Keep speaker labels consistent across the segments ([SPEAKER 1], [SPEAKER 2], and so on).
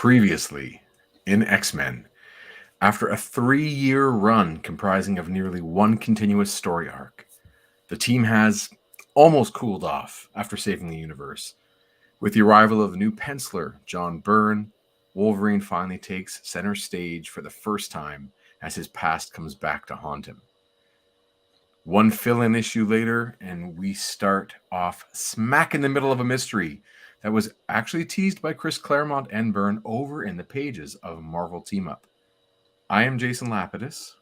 [SPEAKER 1] Previously in X-Men, after a 3-year run comprising of nearly one continuous story arc, the team has almost cooled off after saving the universe. With the arrival of the new penciler, John Byrne, Wolverine finally takes center stage for the first time as his past comes back to haunt him. One fill-in issue later, and we start off smack in the middle of a mystery that was actually teased by Chris Claremont and Byrne over in the pages of Marvel Team Up. I am Jason Lapidus.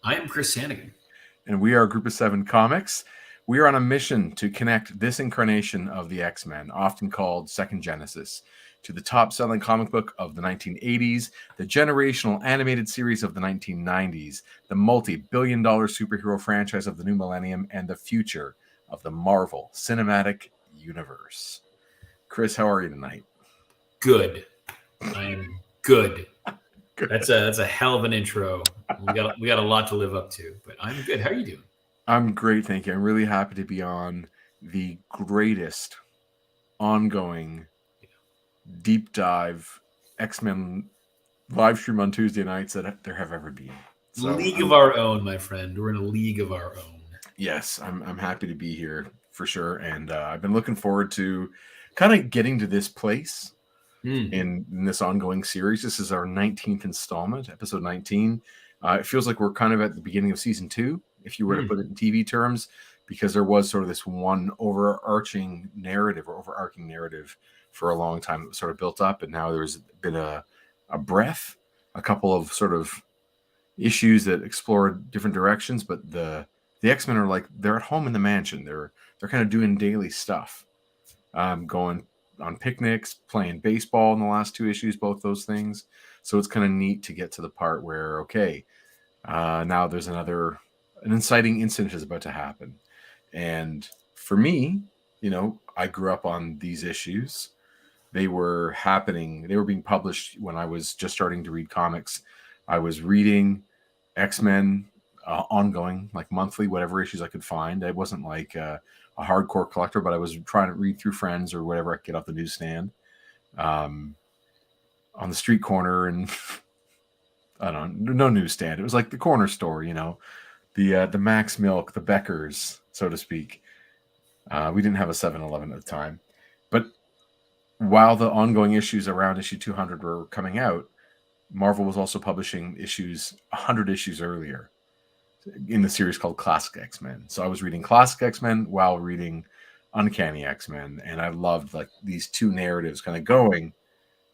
[SPEAKER 2] I am Chris Sanagan.
[SPEAKER 1] And we are a group of 7 comics. We are on a mission to connect this incarnation of the X-Men, often called Second Genesis, to the top-selling comic book of the 1980s, the generational animated series of the 1990s, the multi-billion-dollar superhero franchise of the new millennium, and the future of the Marvel Cinematic Universe. Chris, how are you tonight?
[SPEAKER 2] Good. I am good. That's a hell of an intro. We got a lot to live up to, but I'm good. How are you doing?
[SPEAKER 1] I'm great, thank you. I'm really happy to be on the greatest ongoing deep dive X-Men live stream on Tuesday nights that there have ever been.
[SPEAKER 2] So, league of our own, my friend. We're in a league of our own.
[SPEAKER 1] Yes, I'm happy to be here for sure, and I've been looking forward to kind of getting to this place in this ongoing series. This is our 19th installment, episode 19. It feels like we're kind of at the beginning of season 2, if you were to put it in TV terms, because there was sort of this one overarching narrative for a long time that was sort of built up, and now there's been a breath, a couple of sort of issues that explore different directions, but the X-Men are like, they're at home in the mansion. They're kind of doing daily stuff, going on picnics, playing baseball in the last 2 issues, both those things. So it's kind of neat to get to the part where, okay, now there's an inciting incident is about to happen. And for me, I grew up on these issues. They were being published when I was just starting to read comics. I was reading X-Men ongoing, like monthly, whatever issues I could find. I wasn't like a hardcore collector, but I was trying to read through friends or whatever I could get off the newsstand, on the street corner, and I don't know, no newsstand. It was like the corner store, the Max Milk, the Beckers, so to speak. We didn't have a 7-Eleven at the time, but while the ongoing issues around issue 200 were coming out, Marvel was also publishing 100 issues earlier in the series called Classic X-Men. So I was reading Classic X-Men while reading Uncanny X-Men, and I loved like these 2 narratives kind of going,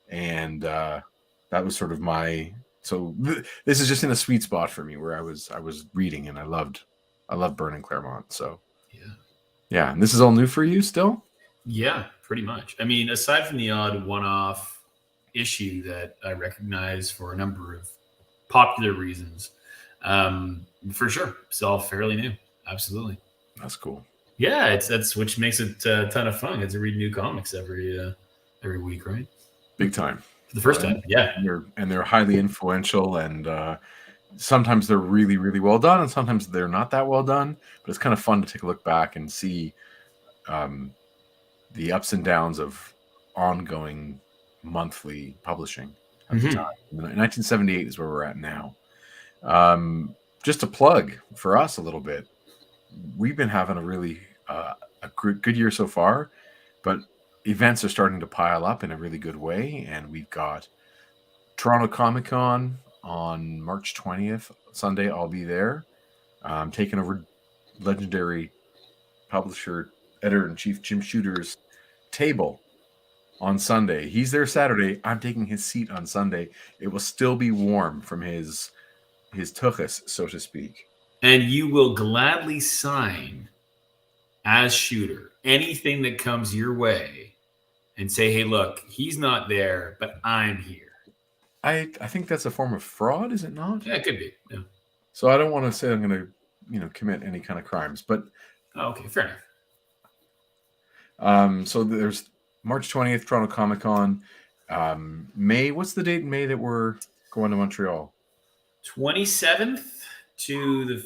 [SPEAKER 1] and that was sort of my. So this is just in a sweet spot for me where I was reading, and I loved Byrne and Claremont. So yeah, and this is all new for you still.
[SPEAKER 2] Yeah, pretty much. I mean, aside from the odd one-off issue that I recognize for a number of popular reasons, for sure, it's all fairly new. Absolutely,
[SPEAKER 1] that's cool.
[SPEAKER 2] Yeah, that's which makes it a ton of fun. It's to read new comics every week, right?
[SPEAKER 1] Big time.
[SPEAKER 2] For the first time, yeah.
[SPEAKER 1] And they're highly influential, and sometimes they're really, really well done, and sometimes they're not that well done. But it's kind of fun to take a look back and see the ups and downs of ongoing monthly publishing at the time. 1978 is where we're at now. Just a plug for us a little bit. We've been having a really good year so far, but events are starting to pile up in a really good way, and we've got Toronto Comic Con on March 20th, Sunday. I'll be there, taking over legendary publisher, editor-in-chief Jim Shooter's table on Sunday. He's there Saturday. I'm taking his seat on Sunday. It will still be warm from his tuchus, so to speak.
[SPEAKER 2] And you will gladly sign as Shooter anything that comes your way and say, hey, look, he's not there, but I'm here.
[SPEAKER 1] I think that's a form of fraud, is it not?
[SPEAKER 2] Yeah, it could be. Yeah.
[SPEAKER 1] So I don't want to say I'm going to, commit any kind of crimes, but
[SPEAKER 2] okay, fair
[SPEAKER 1] enough. So there's March 20th, Toronto Comic Con. May, what's the date in May that we're going to Montreal?
[SPEAKER 2] 27th to the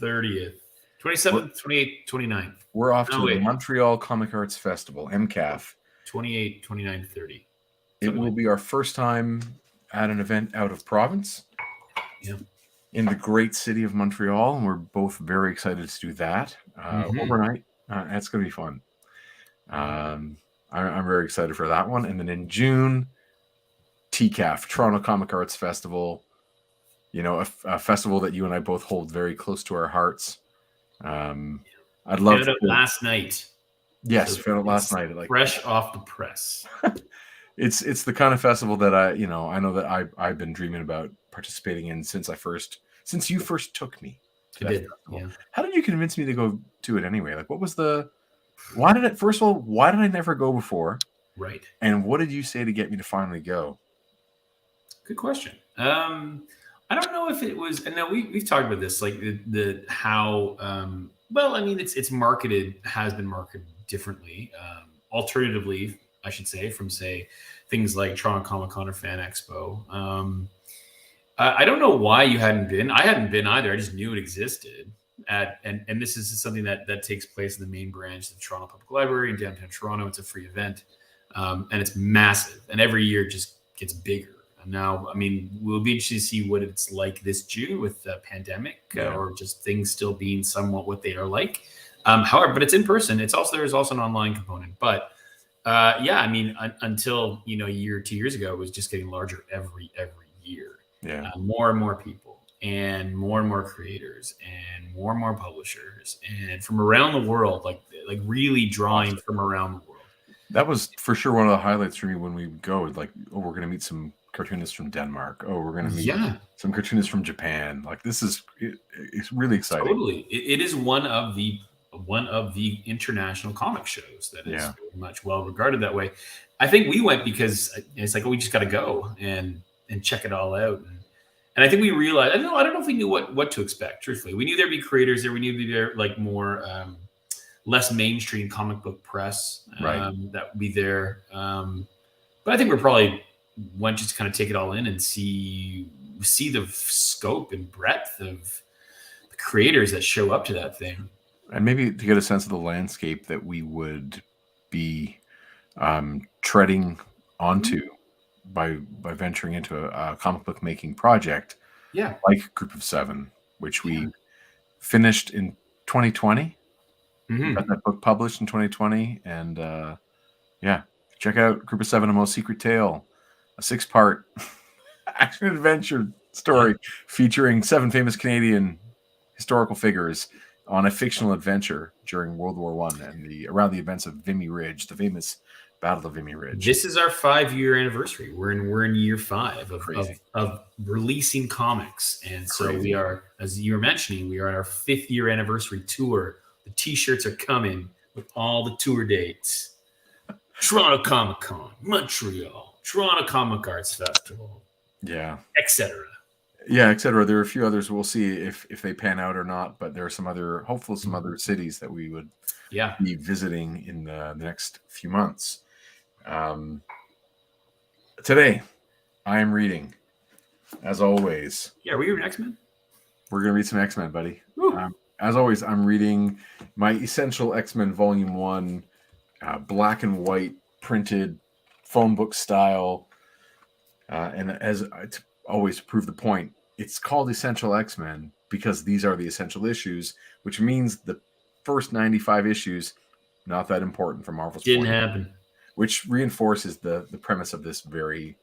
[SPEAKER 2] 30th. 27th, 28th, 29th.
[SPEAKER 1] We're off to the Montreal Comic Arts Festival, MCAF.
[SPEAKER 2] 28, 29, 30.
[SPEAKER 1] It will be our first time at an event out of province.
[SPEAKER 2] Yeah.
[SPEAKER 1] In the great city of Montreal, and we're both very excited to do that overnight. It's going to be fun. I'm very excited for that one. And then in June, TCAF, Toronto Comic Arts Festival, a festival that you and I both hold very close to our hearts. I'd love
[SPEAKER 2] to last night.
[SPEAKER 1] Yes, found it last night.
[SPEAKER 2] Fresh off the press.
[SPEAKER 1] It's the kind of festival that I know that I've been dreaming about participating in since you first took me to that festival. Yeah. How did you convince me to go to it anyway? Like, what was why did I never go before?
[SPEAKER 2] Right.
[SPEAKER 1] And what did you say to get me to finally go?
[SPEAKER 2] Good question. I don't know if it was, and now we've talked about this, like how, well, I mean, it's has been marketed differently. Alternatively, I should say, from things like Toronto Comic Con or Fan Expo. I don't know why you hadn't been. I hadn't been either. I just knew it existed. And this is something that takes place in the main branch of the Toronto Public Library in downtown Toronto. It's a free event, and it's massive. And every year it just gets bigger. And now, I mean, we'll be interested to see what it's like this June with the pandemic, or just things still being somewhat what they are like. However, but it's in person. There's also an online component. But I mean, until a year or 2 years ago, it was just getting larger every year.
[SPEAKER 1] Yeah,
[SPEAKER 2] more and more people, and more creators, and more publishers, and from around the world, like really drawing from around the world.
[SPEAKER 1] That was for sure one of the highlights for me when we go. Like, oh, we're going to meet some cartoonists from Denmark. Oh, we're going to meet some cartoonists from Japan. Like, it's really exciting.
[SPEAKER 2] Totally, it is one of the international comic shows that is very much well regarded that way. I think we went because it's like, we just got to go and check it all out. And I think we realized, I don't know if we knew what to expect, truthfully. We knew there'd be creators there. We knew there'd be there, like, more less mainstream comic book press that would be there. But I think we're probably went just to kind of take it all in and see the scope and breadth of the creators that show up to that thing.
[SPEAKER 1] And maybe to get a sense of the landscape that we would be treading onto by venturing into a comic book making project, like Group of Seven, which we finished in 2020. Got that book published in 2020, and check out Group of Seven: A Most Secret Tale, a 6-part action adventure story featuring 7 famous Canadian historical figures on a fictional adventure during World War I and around the events of Vimy Ridge, the famous Battle of Vimy Ridge.
[SPEAKER 2] This is our 5-year anniversary. We're in year 5 of releasing comics, and so we are, as you were mentioning, we are on our 5th year anniversary tour. The T-shirts are coming with all the tour dates: Toronto Comic Con, Montreal, Toronto Comic Arts Festival, etc.
[SPEAKER 1] Yeah, etc. There are a few others. We'll see if they pan out or not. But there are some other cities that we would be visiting in the next few months. Today, I am reading, as always.
[SPEAKER 2] Yeah, are we reading X-Men?
[SPEAKER 1] We're going to read some X-Men, buddy. As always, I'm reading my Essential X-Men Volume 1, black and white, printed, phone book style. And as always, to prove the point, it's called Essential X-Men because these are the essential issues, which means the first 95 issues, not that important from Marvel's point.
[SPEAKER 2] Didn't happen.
[SPEAKER 1] Which reinforces the premise of this very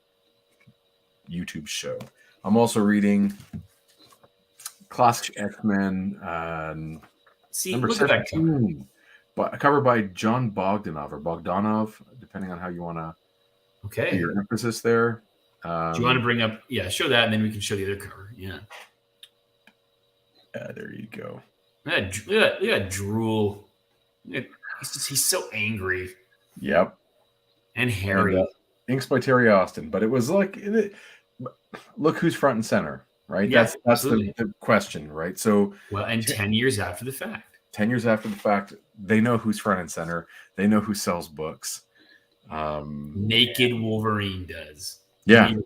[SPEAKER 1] YouTube show. I'm also reading Classic X-Men, number 17, a cover by John Bogdanov, depending on how you want to put your emphasis there.
[SPEAKER 2] Do you want to bring up, show that, and then we can show the other cover.
[SPEAKER 1] There you go.
[SPEAKER 2] Yeah, drool. He's so angry.
[SPEAKER 1] Yep.
[SPEAKER 2] And hairy. And,
[SPEAKER 1] inks by Terry Austin, but it was like, look who's front and center, right?
[SPEAKER 2] Yeah,
[SPEAKER 1] that's the question, right? So,
[SPEAKER 2] and 10 years after the fact.
[SPEAKER 1] 10 years after the fact, they know who's front and center. They know who sells books.
[SPEAKER 2] Naked Wolverine does.
[SPEAKER 1] Yeah. And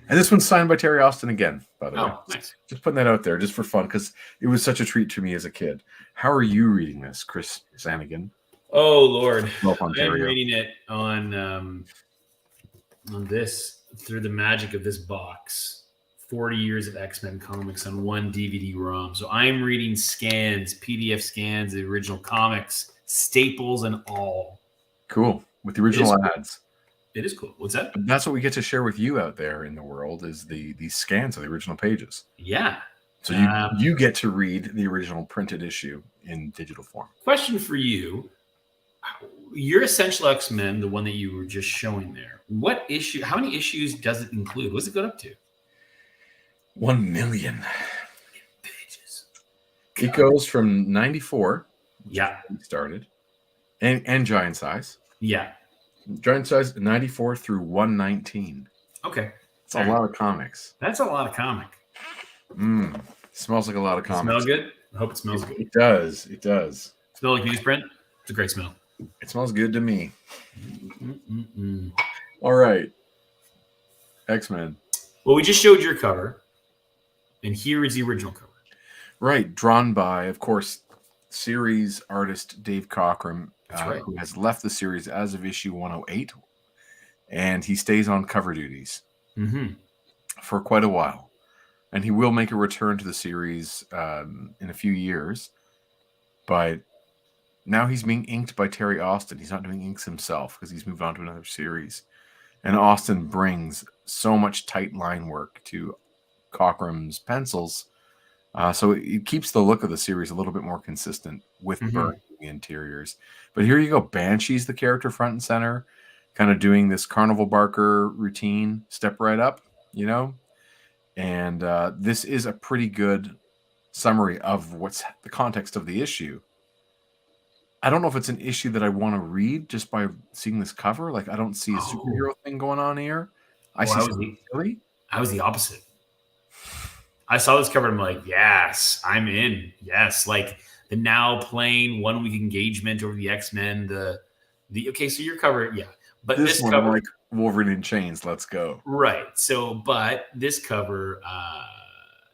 [SPEAKER 1] this one's signed by Terry Austin again, by the way.
[SPEAKER 2] Nice.
[SPEAKER 1] Just putting that out there just for fun, because it was such a treat to me as a kid. How are you reading this, Chris Sanagan?
[SPEAKER 2] Oh, Lord. I'm reading it on on this, through the magic of this box, 40 years of X-Men comics on one DVD-ROM. So I'm reading scans, PDF scans, the original comics, staples and all.
[SPEAKER 1] Cool. With the original ads.
[SPEAKER 2] It is cool. What's that?
[SPEAKER 1] That's what we get to share with you out there in the world is these scans of the original pages.
[SPEAKER 2] Yeah.
[SPEAKER 1] So you get to read the original printed issue in digital form.
[SPEAKER 2] Question for you. Your Essential X-Men, the one that you were just showing there, what issue, how many issues does it include? What's it go up to?
[SPEAKER 1] 1 million
[SPEAKER 2] pages.
[SPEAKER 1] It goes from 94.
[SPEAKER 2] Yeah.
[SPEAKER 1] Started. And giant size.
[SPEAKER 2] Yeah.
[SPEAKER 1] Giant size 94 through 119.
[SPEAKER 2] Okay.
[SPEAKER 1] It's a lot of comics.
[SPEAKER 2] That's a lot of comic.
[SPEAKER 1] Smells like a lot of comics.
[SPEAKER 2] Smells good? I hope it smells good.
[SPEAKER 1] It does. It does.
[SPEAKER 2] Smell like newsprint? It's a great smell.
[SPEAKER 1] It smells good to me. All right. X-Men.
[SPEAKER 2] Well, we just showed your cover. And here is the original cover.
[SPEAKER 1] Right. Drawn by, of course, series artist Dave Cockrum, who has left the series as of issue 108. And he stays on cover duties for quite a while. And he will make a return to the series in a few years. But now he's being inked by Terry Austin. He's not doing inks himself because he's moved on to another series. And Austin brings so much tight line work to Cockrum's pencils. So it keeps the look of the series a little bit more consistent with Byrne in the interiors. But here you go. Banshee's the character front and center, kind of doing this Carnival Barker routine, step right up, you know? And this is a pretty good summary of what's the context of the issue. I don't know if it's an issue that I want to read just by seeing this cover. Like, I don't see a superhero thing going on here. I see something silly.
[SPEAKER 2] I was the opposite. I saw this cover and I'm like, yes, I'm in. Yes. Like the now playing 1 week engagement over the X-Men, okay, so your cover, yeah. But this
[SPEAKER 1] one,
[SPEAKER 2] cover,
[SPEAKER 1] like Wolverine in chains, let's go.
[SPEAKER 2] Right. So, but this cover,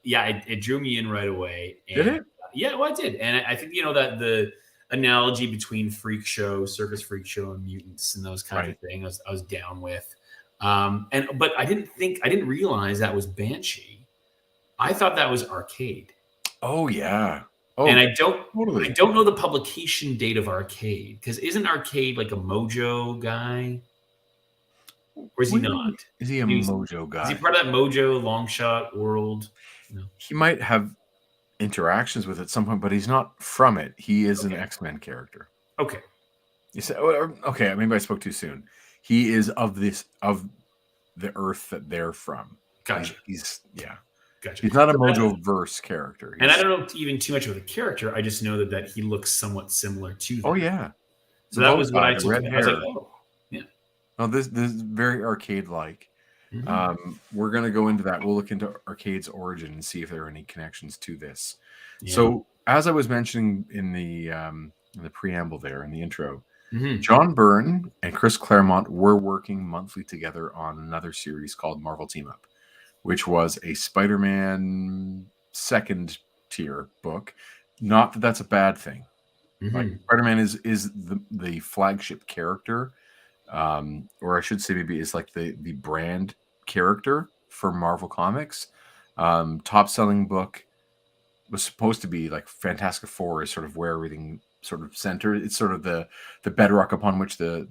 [SPEAKER 2] it drew me in right away. And,
[SPEAKER 1] did it?
[SPEAKER 2] Yeah, well, it did. And I think, that the analogy between freak show, circus freak show, and mutants and those kinds of things, I was down with. But I didn't realize that was Banshee. I thought that was Arcade.
[SPEAKER 1] Oh yeah. Oh,
[SPEAKER 2] and I don't know the publication date of Arcade, because isn't Arcade like a Mojo guy? Or is he not?
[SPEAKER 1] Is he a Mojo guy?
[SPEAKER 2] Is he part of that Mojo Longshot world? No.
[SPEAKER 1] He might have interactions with it at some point, but he's not from it. He is an X-Men character.
[SPEAKER 2] Okay.
[SPEAKER 1] You said, okay, maybe I spoke too soon. He is of the Earth that they're from.
[SPEAKER 2] Gotcha.
[SPEAKER 1] Gotcha. He's not a Mojo-verse character.
[SPEAKER 2] And I don't know even too much of the character. I just know that he looks somewhat similar to them.
[SPEAKER 1] Oh, yeah.
[SPEAKER 2] So that was what I took. I was like, oh, yeah.
[SPEAKER 1] No, this is very Arcade-like. We're going to go into that. We'll look into Arcade's origin and see if there are any connections to this. Yeah. So, as I was mentioning in the preamble there, in the intro, John Byrne and Chris Claremont were working monthly together on another series called Marvel Team Up, which was a Spider-Man second tier book. Not that that's a bad thing. Like Spider-Man is the flagship character, or I should say maybe is like the brand character for Marvel Comics. Top selling book was supposed to be like Fantastic Four is sort of where everything sort of centered. It's sort of the bedrock upon which the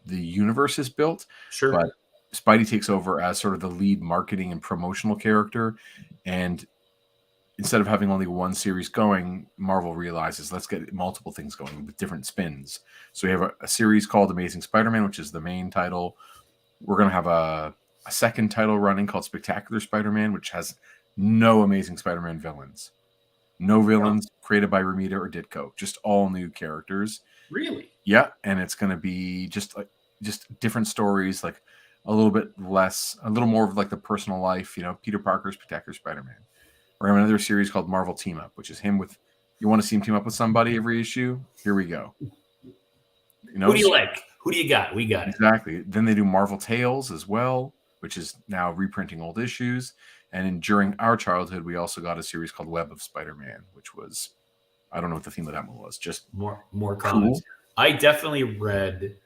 [SPEAKER 1] universe is built.
[SPEAKER 2] Sure.
[SPEAKER 1] But Spidey takes over as sort of the lead marketing and promotional character. And instead of having only one series going, Marvel realizes let's get multiple things going with different spins. So we have a series called Amazing Spider-Man, which is the main title. We're going to have a second title running called Spectacular Spider-Man, which has no Amazing Spider-Man villains. No villains created by Romita or Ditko. Just all new characters.
[SPEAKER 2] Really?
[SPEAKER 1] Yeah. And it's going to be just different stories, like a little more of like the personal life, Peter Parker's Spectacular Spider-Man. We're having another series called Marvel Team Up, which is him with, you want to see him team up with somebody every issue? Here we go.
[SPEAKER 2] Who do you like? Who do you got? We got it.
[SPEAKER 1] Exactly. Then they do Marvel Tales as well, which is now reprinting old issues. And during our childhood, we also got a series called Web of Spider-Man, which was, I don't know what the theme of that one was. Just
[SPEAKER 2] more cool. Comics. I definitely read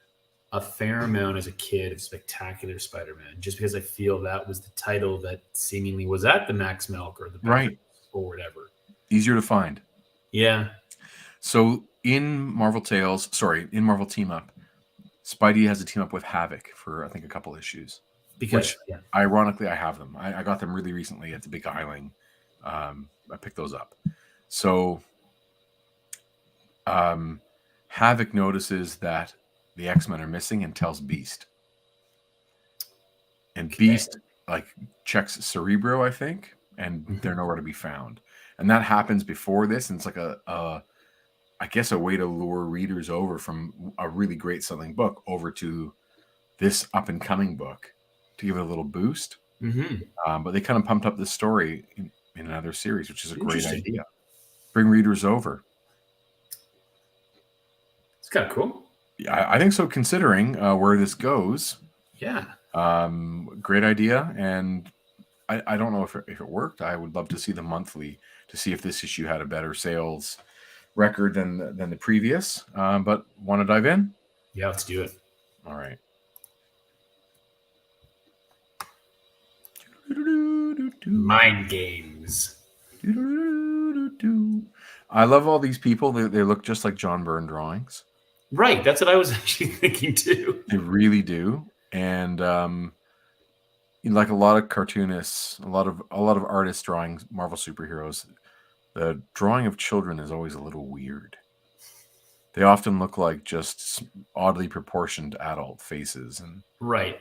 [SPEAKER 2] a fair amount as a kid of Spectacular Spider-Man, just because I feel that was the title that seemingly was at the Max Milk or the
[SPEAKER 1] Right.
[SPEAKER 2] or whatever.
[SPEAKER 1] Easier to find.
[SPEAKER 2] Yeah.
[SPEAKER 1] So in Marvel Team Up, Spidey has a team up with Havoc for I think a couple issues.
[SPEAKER 2] Because
[SPEAKER 1] ironically I have them. I got them really recently at the Big Island. I picked those up. So Havoc notices that the X-Men are missing and tells Beast. And Beast checks Cerebro, I think, and they're nowhere to be found. And that happens before this, and it's like I guess a way to lure readers over from a really great selling book over to this up and coming book to give it a little boost. But they kind of pumped up this story in another series, which is a great idea. Bring readers over.
[SPEAKER 2] It's kind of cool.
[SPEAKER 1] Yeah, I think so, considering where this goes.
[SPEAKER 2] Yeah.
[SPEAKER 1] Great idea. And I don't know if it worked. I would love to see the monthly to see if this issue had a better sales record than the previous. But want to dive in?
[SPEAKER 2] Yeah, let's do it.
[SPEAKER 1] All right.
[SPEAKER 2] Mind games.
[SPEAKER 1] I love all these people. They look just like John Byrne drawings.
[SPEAKER 2] Right. That's what I was actually thinking too.
[SPEAKER 1] They really do. And like a lot of cartoonists, a lot of artists drawing Marvel superheroes, the drawing of children is always a little weird. They often look like just oddly proportioned adult faces, and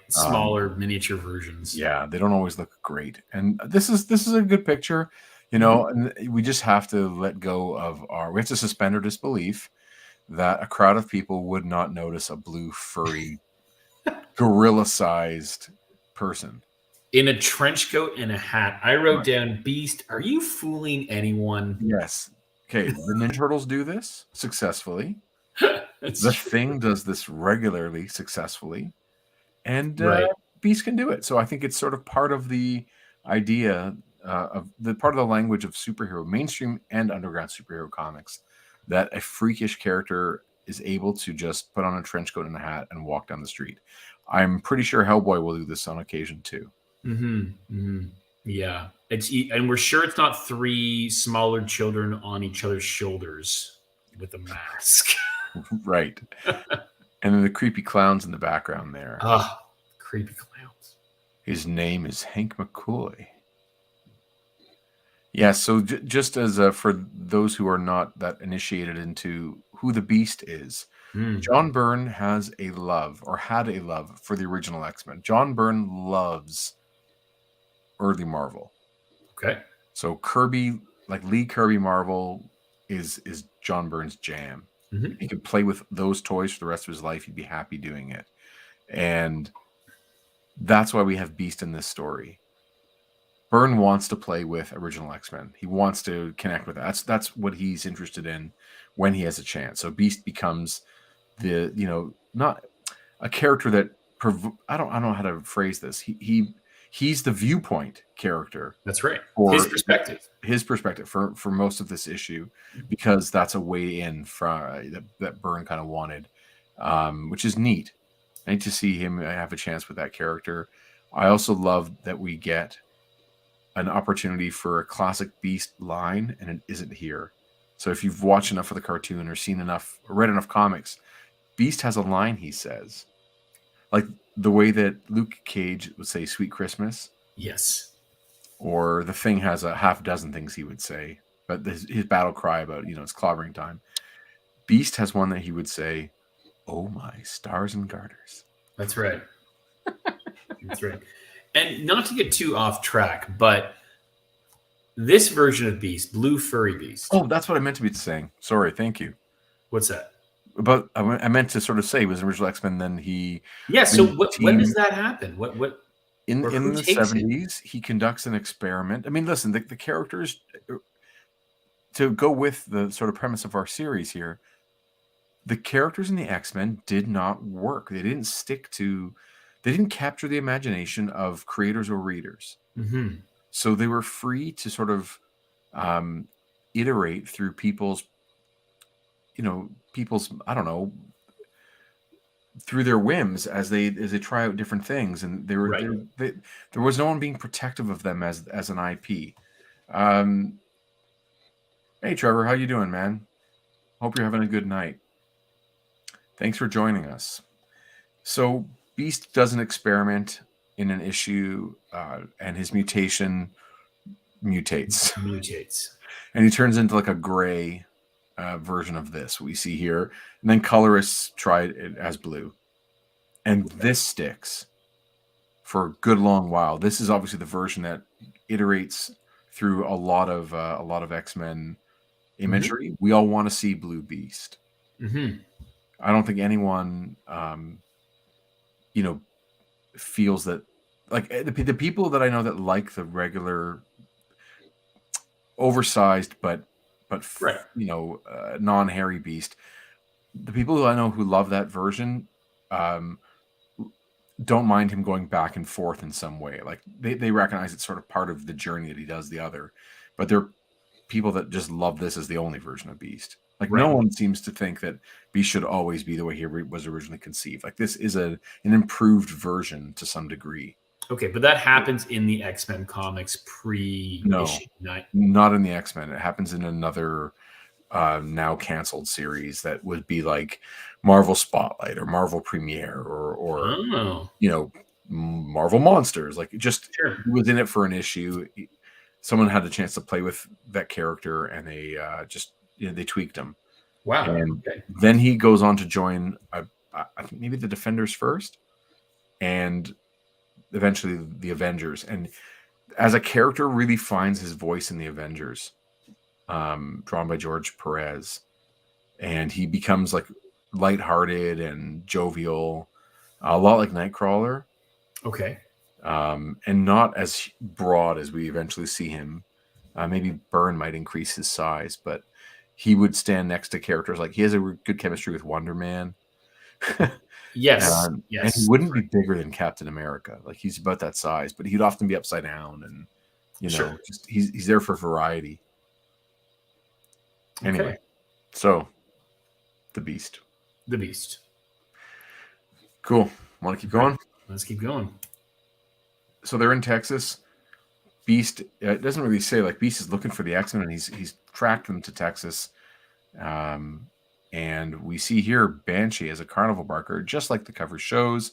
[SPEAKER 2] smaller miniature versions.
[SPEAKER 1] Yeah, they don't always look great. And this is a good picture, and we just have to let go of we have to suspend our disbelief that a crowd of people would not notice a blue furry gorilla-sized person
[SPEAKER 2] in a trench coat and a hat. I wrote down, Beast, are you fooling anyone?
[SPEAKER 1] Yes. Okay, the Ninja Turtles do this successfully. The Thing does this regularly successfully. And Beast can do it. So I think it's sort of part of the idea of the part of the language of superhero, mainstream and underground superhero comics, that a freakish character is able to just put on a trench coat and a hat and walk down the street. I'm pretty sure Hellboy will do this on occasion too.
[SPEAKER 2] Yeah, and we're sure it's not three smaller children on each other's shoulders with a mask.
[SPEAKER 1] Right. And then the creepy clowns in the background there.
[SPEAKER 2] Creepy clowns.
[SPEAKER 1] His name is Hank McCoy. Yeah, so just as for those who are not that initiated into who the Beast is, John Byrne had a love for the original X-Men. John Byrne loves early Marvel.
[SPEAKER 2] Okay.
[SPEAKER 1] So Kirby, like Lee Kirby Marvel, is John Byrne's jam. He could play with those toys for the rest of his life. He'd be happy doing it. And that's why we have Beast in this story. Byrne wants to play with original X-Men. He wants to connect with that. That's what he's interested in when he has a chance. So Beast becomes not a character that I don't know how to phrase this. He's the viewpoint character.
[SPEAKER 2] That's right.
[SPEAKER 1] For
[SPEAKER 2] his perspective
[SPEAKER 1] for most of this issue, because that's a way in that Byrne kind of wanted, which is neat. I need to see him have a chance with that character. I also love that we get an opportunity for a classic Beast line, and it isn't here. So if you've watched enough of the cartoon or read enough comics, Beast has a line he says, like the way that Luke Cage would say "Sweet Christmas."
[SPEAKER 2] Yes.
[SPEAKER 1] Or the Thing has a half dozen things he would say, but his battle cry about it's clobbering time. Beast has one that he would say, "Oh my stars and garters."
[SPEAKER 2] That's right. That's right. And not to get too off track, but this version of Beast, Blue Furry Beast.
[SPEAKER 1] Oh, that's what I meant to be saying. Sorry, thank you.
[SPEAKER 2] What's that?
[SPEAKER 1] But I meant to sort of say he was an original X-Men, then he...
[SPEAKER 2] Yeah, so when does that happen? What
[SPEAKER 1] in the 70s, he conducts an experiment. I mean, listen, the characters, to go with the sort of premise of our series here, the characters in the X-Men did not work. They didn't they didn't capture the imagination of creators or readers. So they were free to sort of iterate through people's, I don't know, through their whims as they try out different things, and there was no one being protective of them as an IP. Hey Trevor, how you doing, man? Hope you're having a good night. Thanks for joining us. So Beast does an experiment in an issue, and his mutation mutates, and he turns into like a gray version of this we see here, and then colorists tried it as blue, and this sticks for a good long while. This is obviously the version that iterates through a lot of X-Men imagery. We all want to see Blue Beast. I don't think anyone feels that, like, the people that I know that like the regular oversized but non-hairy Beast, the people who I know who love that version don't mind him going back and forth in some way. Like they recognize it's sort of part of the journey that he does the other, but there are people that just love this as the only version of Beast. Like no one seems to think that Beast should always be the way he was originally conceived. Like this is an improved version to some degree.
[SPEAKER 2] Okay, but that happens in the X-Men comics pre-issue 9.
[SPEAKER 1] Not in the X-Men. It happens in another now canceled series that would be like Marvel Spotlight or Marvel Premiere or Marvel Monsters. Like just he was in it for an issue. Someone had a chance to play with that character, and they they tweaked him.
[SPEAKER 2] Wow.
[SPEAKER 1] And then he goes on to join, I think maybe the Defenders first, and eventually the Avengers. And as a character, really finds his voice in the Avengers, drawn by George Perez. And he becomes like lighthearted and jovial, a lot like Nightcrawler.
[SPEAKER 2] Okay.
[SPEAKER 1] And not as broad as we eventually see him. Maybe Byrne might increase his size, but he would stand next to characters like he has a good chemistry with Wonder Man.
[SPEAKER 2] Yes.
[SPEAKER 1] And he wouldn't be bigger than Captain America. Like he's about that size, but he'd often be upside down, and just he's there for variety. Anyway, so the Beast. Cool. Want to keep going?
[SPEAKER 2] Let's keep going.
[SPEAKER 1] So they're in Texas. Beast, it doesn't really say, like, Beast is looking for the X-Men, and he's tracked them to Texas. And we see here Banshee as a carnival barker, just like the cover shows.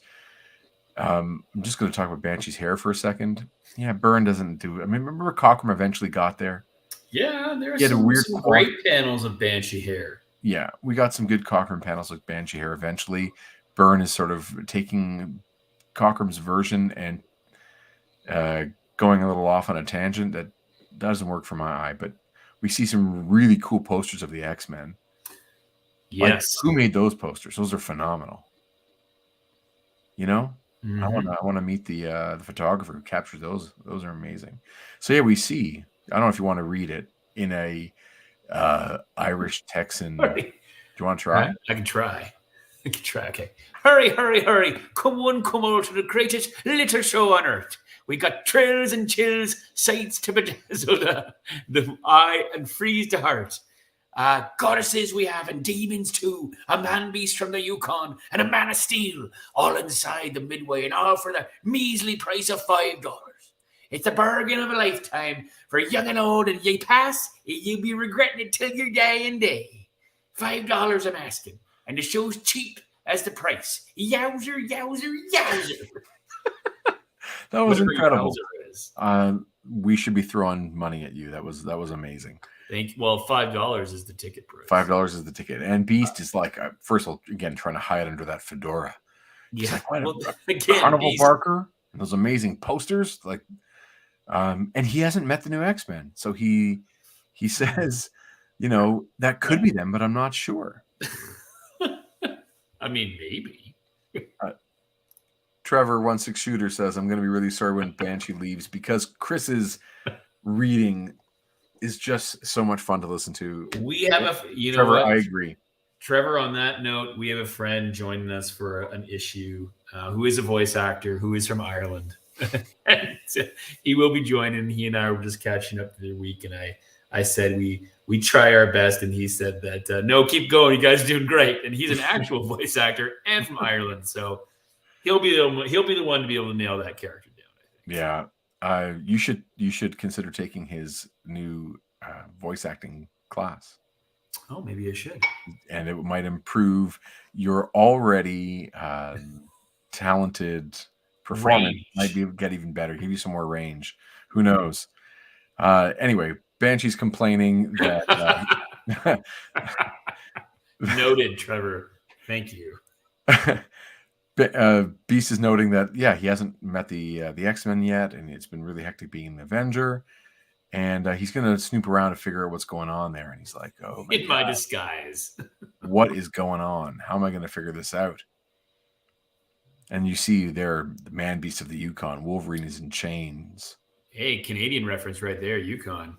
[SPEAKER 1] I'm just going to talk about Banshee's hair for a second. Yeah, Byrne doesn't do it. I mean, remember Cockrum eventually got there?
[SPEAKER 2] Yeah, there are some great panels of Banshee hair.
[SPEAKER 1] Yeah, we got some good Cockrum panels with Banshee hair eventually. Byrne is sort of taking Cockrum's version and going a little off on a tangent that doesn't work for my eye, but we see some really cool posters of the X-Men.
[SPEAKER 2] Yes.
[SPEAKER 1] Like, who made those posters? Those are phenomenal. I want to meet the photographer who captured those. Those are amazing. So yeah, we see. I don't know if you want to read it in a Irish Texan. Do you want to try?
[SPEAKER 2] I can try. Okay. Hurry, hurry, hurry. Come out to the greatest little show on earth. We got thrills and chills, sights to bedazzle the eye and freeze the heart. Goddesses we have, and demons too. A man-beast from the Yukon and a man of steel, all inside the Midway, and all for the measly price of $5. It's a bargain of a lifetime for young and old, and ye pass, you'll be regretting it till your dying day. $5 I'm asking, and the show's cheap as the price. Yowzer, yowzer, yowzer.
[SPEAKER 1] That was incredible. We should be throwing money at you. That was amazing.
[SPEAKER 2] Thank you. Well, $5 is the ticket price.
[SPEAKER 1] $5 is the ticket, and Beast is like, first of all, again, trying to hide under that fedora. He's like, Carnival Barker, and those amazing posters, like, and he hasn't met the new X-Men, so he says, that could be them, but I'm not sure.
[SPEAKER 2] I mean, maybe.
[SPEAKER 1] Trevor 16 Shooter says, I'm going to be really sorry when Banshee leaves, because Chris's reading is just so much fun to listen to.
[SPEAKER 2] We have
[SPEAKER 1] Trevor, I agree.
[SPEAKER 2] Trevor, on that note, we have a friend joining us for an issue who is a voice actor, who is from Ireland. And he will be joining. He and I were just catching up the week, and I I said we try our best, and he said that no, keep going, you guys are doing great. And he's an actual voice actor and from Ireland, so he'll be the one to be able to nail that character down. I think.
[SPEAKER 1] Yeah, you should consider taking his new voice acting class.
[SPEAKER 2] Oh, maybe I should.
[SPEAKER 1] And it might improve your already talented performance. Might get even better. Give you some more range. Who knows? Anyway, Banshee's complaining that.
[SPEAKER 2] Noted, Trevor. Thank you.
[SPEAKER 1] Beast is noting that he hasn't met the X-Men yet, and it's been really hectic being an Avenger. And he's going to snoop around to figure out what's going on there. And he's like, oh,
[SPEAKER 2] in my disguise.
[SPEAKER 1] What is going on? How am I going to figure this out? And you see there, the man beast of the Yukon. Wolverine is in chains.
[SPEAKER 2] Hey, Canadian reference right there, Yukon.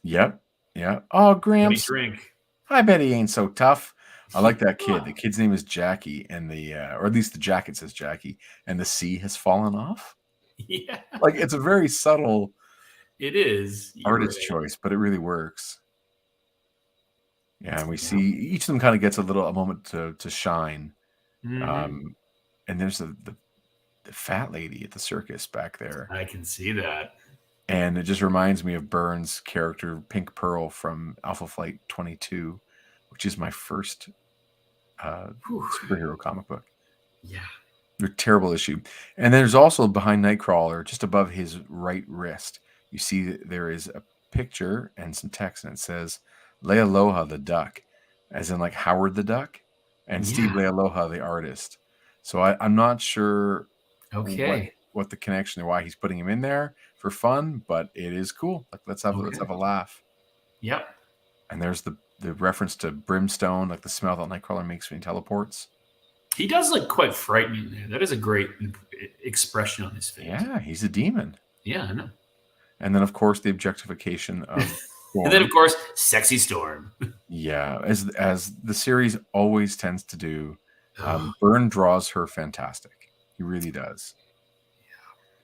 [SPEAKER 1] Yep. Yeah. Oh, Gramps.
[SPEAKER 2] Drink.
[SPEAKER 1] I bet he ain't so tough. I like that kid. The kid's name is Jackie, and or at least the jacket says Jackie, and the C has fallen off.
[SPEAKER 2] Yeah.
[SPEAKER 1] Like, it's a very subtle...
[SPEAKER 2] It is
[SPEAKER 1] artist choice, but it really works. Yeah, and we see each of them kind of gets a moment to shine. Mm-hmm. And there's the fat lady at the circus back there.
[SPEAKER 2] I can see that.
[SPEAKER 1] And it just reminds me of Byrne's character, Pink Pearl from Alpha Flight 22, which is my first superhero comic book.
[SPEAKER 2] Yeah.
[SPEAKER 1] A terrible issue. And there's also behind Nightcrawler, just above his right wrist, you see that there is a picture and some text, and it says Lealoha the Duck, as in like Howard the Duck, and Steve Lealoha the artist. So I'm not sure what the connection and why he's putting him in there for fun, but it is cool. Like let's have a laugh.
[SPEAKER 2] Yep.
[SPEAKER 1] And there's the reference to brimstone, like the smell that Nightcrawler makes when he teleports.
[SPEAKER 2] He does look quite frightening there. That is a great expression on his face.
[SPEAKER 1] Yeah, he's a demon.
[SPEAKER 2] Yeah, I know.
[SPEAKER 1] And then, of course, the objectification of Storm.
[SPEAKER 2] And then, of course, sexy Storm.
[SPEAKER 1] Yeah, as the series always tends to do, Byrne draws her fantastic. He really does. Yeah.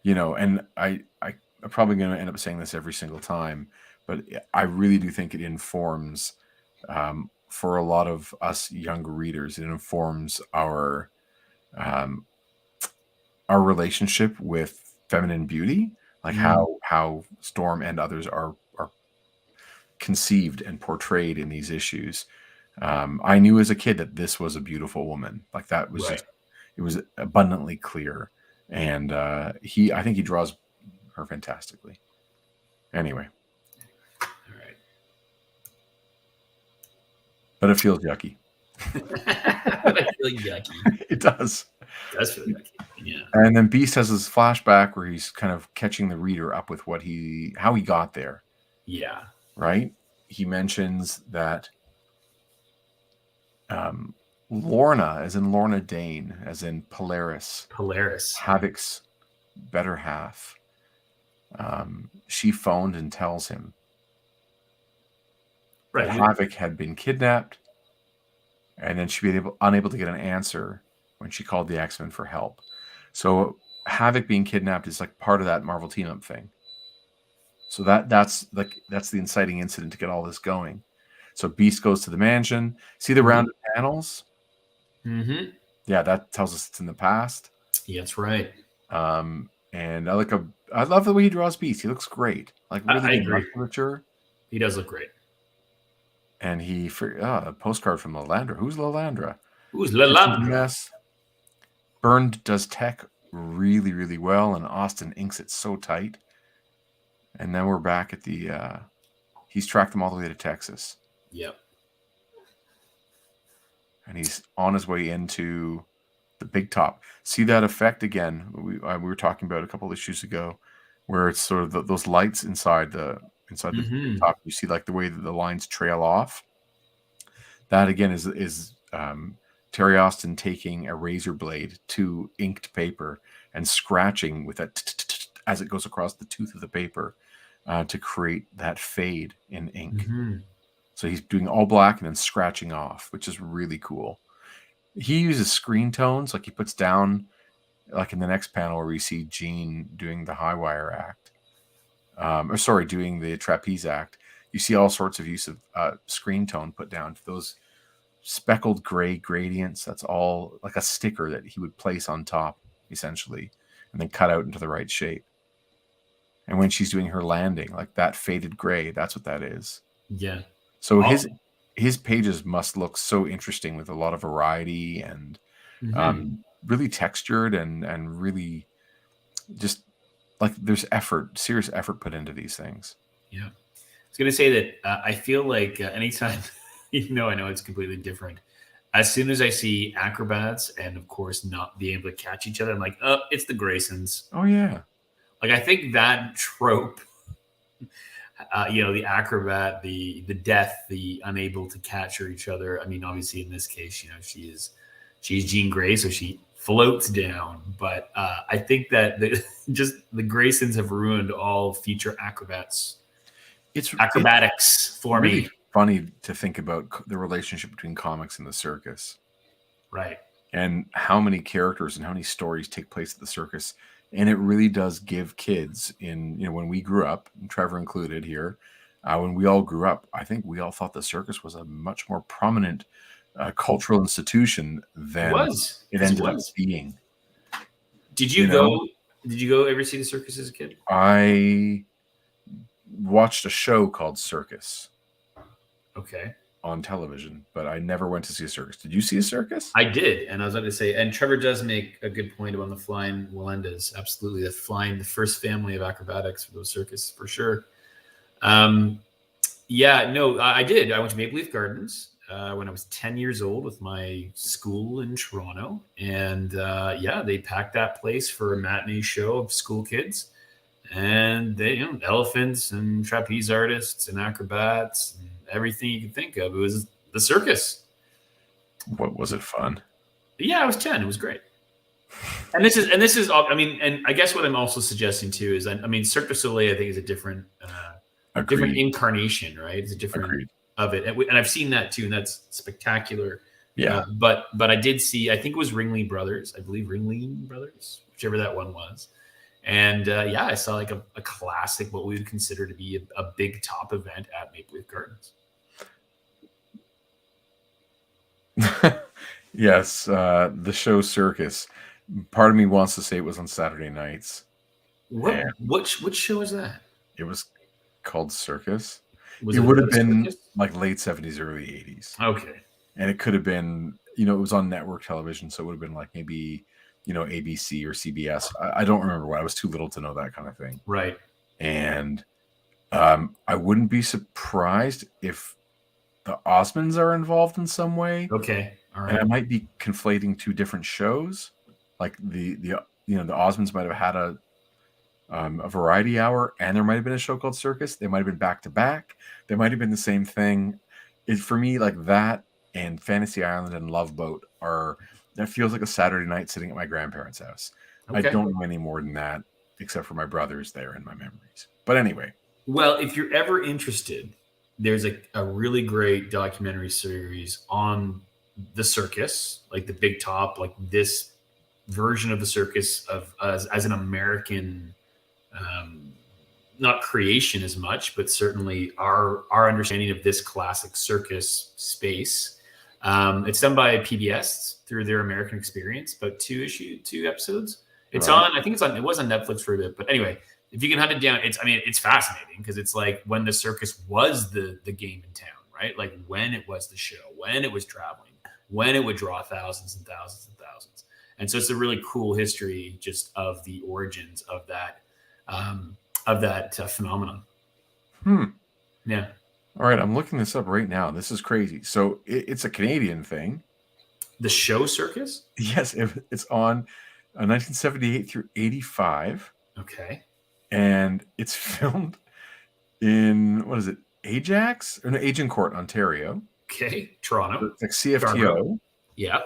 [SPEAKER 1] You know, and I'm probably going to end up saying this every single time, but I really do think it informs, for a lot of us younger readers, it informs our relationship with feminine beauty. Like how Storm and others are conceived and portrayed in these issues. I knew as a kid that this was a beautiful woman. Like that was it was abundantly clear. And I think he draws her fantastically. Anyway.
[SPEAKER 2] All right.
[SPEAKER 1] But it feels yucky.
[SPEAKER 2] I feel yucky.
[SPEAKER 1] It does.
[SPEAKER 2] It does feel yucky. Yeah.
[SPEAKER 1] And then Beast has this flashback where he's kind of catching the reader up with how he got there.
[SPEAKER 2] Yeah.
[SPEAKER 1] Right? He mentions that Lorna, as in Lorna Dane, as in Polaris, Havoc's better half, she phoned and tells him that Havoc had been kidnapped, and then she'd be unable to get an answer when she called the X-Men for help. So Havoc being kidnapped is like part of that Marvel team-up thing. So that's the inciting incident to get all this going. So Beast goes to the mansion. See the rounded panels?
[SPEAKER 2] Mm-hmm.
[SPEAKER 1] Yeah, that tells us it's in the past.
[SPEAKER 2] Yeah, that's right.
[SPEAKER 1] And I love the way he draws Beast. He looks great. Like really good musculature.
[SPEAKER 2] He does look great.
[SPEAKER 1] And a postcard from Lalandra. Who's Lalandra?
[SPEAKER 2] Who's Lalandra?
[SPEAKER 1] Yes. Byrne does tech really, really well, and Austin inks it so tight. And then we're back at he's tracked them all the way to Texas.
[SPEAKER 2] Yep.
[SPEAKER 1] And he's on his way into the big top. See that effect again? We were talking about a couple issues ago, where it's sort of those lights inside the big top. You see like the way that the lines trail off. That again is Terry Austin taking a razor blade to inked paper and scratching with that as it goes across the tooth of the paper to create that fade in ink. Mm-hmm. So he's doing all black and then scratching off, which is really cool. He uses screen tones, like he puts down, like in the next panel where we see Jean doing the high wire act, doing the trapeze act. you see all sorts of use of screen tone put down to those speckled gray gradients. That's all like a sticker that he would place on top, essentially, and then cut out into the right shape. And when she's doing her landing, like that faded gray, that's what that is.
[SPEAKER 2] Yeah.
[SPEAKER 1] So his pages must look so interesting with a lot of variety and really textured and really just like there's serious effort put into these things.
[SPEAKER 2] Yeah. I was going to say that I feel like anytime, even though I know it's completely different, as soon as I see acrobats and, of course, not being able to catch each other, I'm like, oh, it's the Graysons.
[SPEAKER 1] Oh, yeah.
[SPEAKER 2] Like, I think that trope, the acrobat, the death, the unable to capture each other. I mean, obviously, in this case, she's Jean Grey, so she floats down. But I think that the Graysons have ruined all future acrobatics for
[SPEAKER 1] really
[SPEAKER 2] me.
[SPEAKER 1] Funny to think about the relationship between comics and the circus,
[SPEAKER 2] right?
[SPEAKER 1] And how many characters and how many stories take place at the circus. And it really does give kids when we grew up, Trevor included here, when we all grew up, I think we all thought the circus was a much more prominent cultural institution than it ended up being.
[SPEAKER 2] Did you go? Did you go ever see the circus as a kid?
[SPEAKER 1] I watched a show called Circus.
[SPEAKER 2] Okay.
[SPEAKER 1] On television, but I never went to see a circus. Did you see a circus?
[SPEAKER 2] I did, and I was about to say, and Trevor does make a good point about the flying Walendas. Absolutely, the first family of acrobatics for those circus for sure. I did. I went to Maple Leaf Gardens when I was 10 years old with my school in Toronto, and they packed that place for a matinee show of school kids, and they, elephants and trapeze artists and acrobats. And everything you could think of. It was the circus.
[SPEAKER 1] What was it fun?
[SPEAKER 2] Yeah, I was 10. It was great. And this is, and I guess what I'm also suggesting too is, Cirque du Soleil, I think, is a different incarnation, right? It's a different of it. And I've seen that too, and that's spectacular.
[SPEAKER 1] Yeah.
[SPEAKER 2] But I did see, I think it was Ringling Brothers, whichever that one was. And I saw like a classic, what we would consider to be a big top event at Maple Leaf Gardens.
[SPEAKER 1] Yes, the show Circus. Part of me wants to say it was on Saturday nights.
[SPEAKER 2] Which show was that?
[SPEAKER 1] It was called Circus. It would have been like late 70s, early 80s.
[SPEAKER 2] Okay.
[SPEAKER 1] And it could have been, it was on network television, so it would have been like maybe, ABC or CBS. I don't remember what. I was too little to know that kind of thing.
[SPEAKER 2] Right.
[SPEAKER 1] And I wouldn't be surprised if the Osmonds are involved in some way.
[SPEAKER 2] Okay. All right.
[SPEAKER 1] And I might be conflating two different shows. Like the Osmonds might have had a variety hour, and there might have been a show called Circus. They might have been back to back. They might have been the same thing. For me, like that and Fantasy Island and Love Boat that feels like a Saturday night sitting at my grandparents' house. Okay. I don't know any more than that, except for my brothers there in my memories. But anyway.
[SPEAKER 2] Well, if you're ever interested, there's a really great documentary series on the circus, like the Big Top, like this version of the circus as an American, not creation as much, but certainly our understanding of this classic circus space. It's done by PBS through their American Experience, about two episodes. It's right. It was on Netflix for a bit, but anyway, if you can hunt it down, it's fascinating because it's like when the circus was the game in town, right? Like when it was the show, when it was traveling, when it would draw thousands and thousands and thousands. And so it's a really cool history just of the origins of that phenomenon. Yeah.
[SPEAKER 1] All right, I'm looking this up right now. This is crazy. So it's a Canadian thing.
[SPEAKER 2] The show Circus?
[SPEAKER 1] Yes, it's on 1978 through 85.
[SPEAKER 2] Okay.
[SPEAKER 1] And it's filmed in, what is it, Ajax? Or no, Agincourt, Ontario.
[SPEAKER 2] Okay, Toronto.
[SPEAKER 1] It's like CFTO.
[SPEAKER 2] Toronto. Yeah.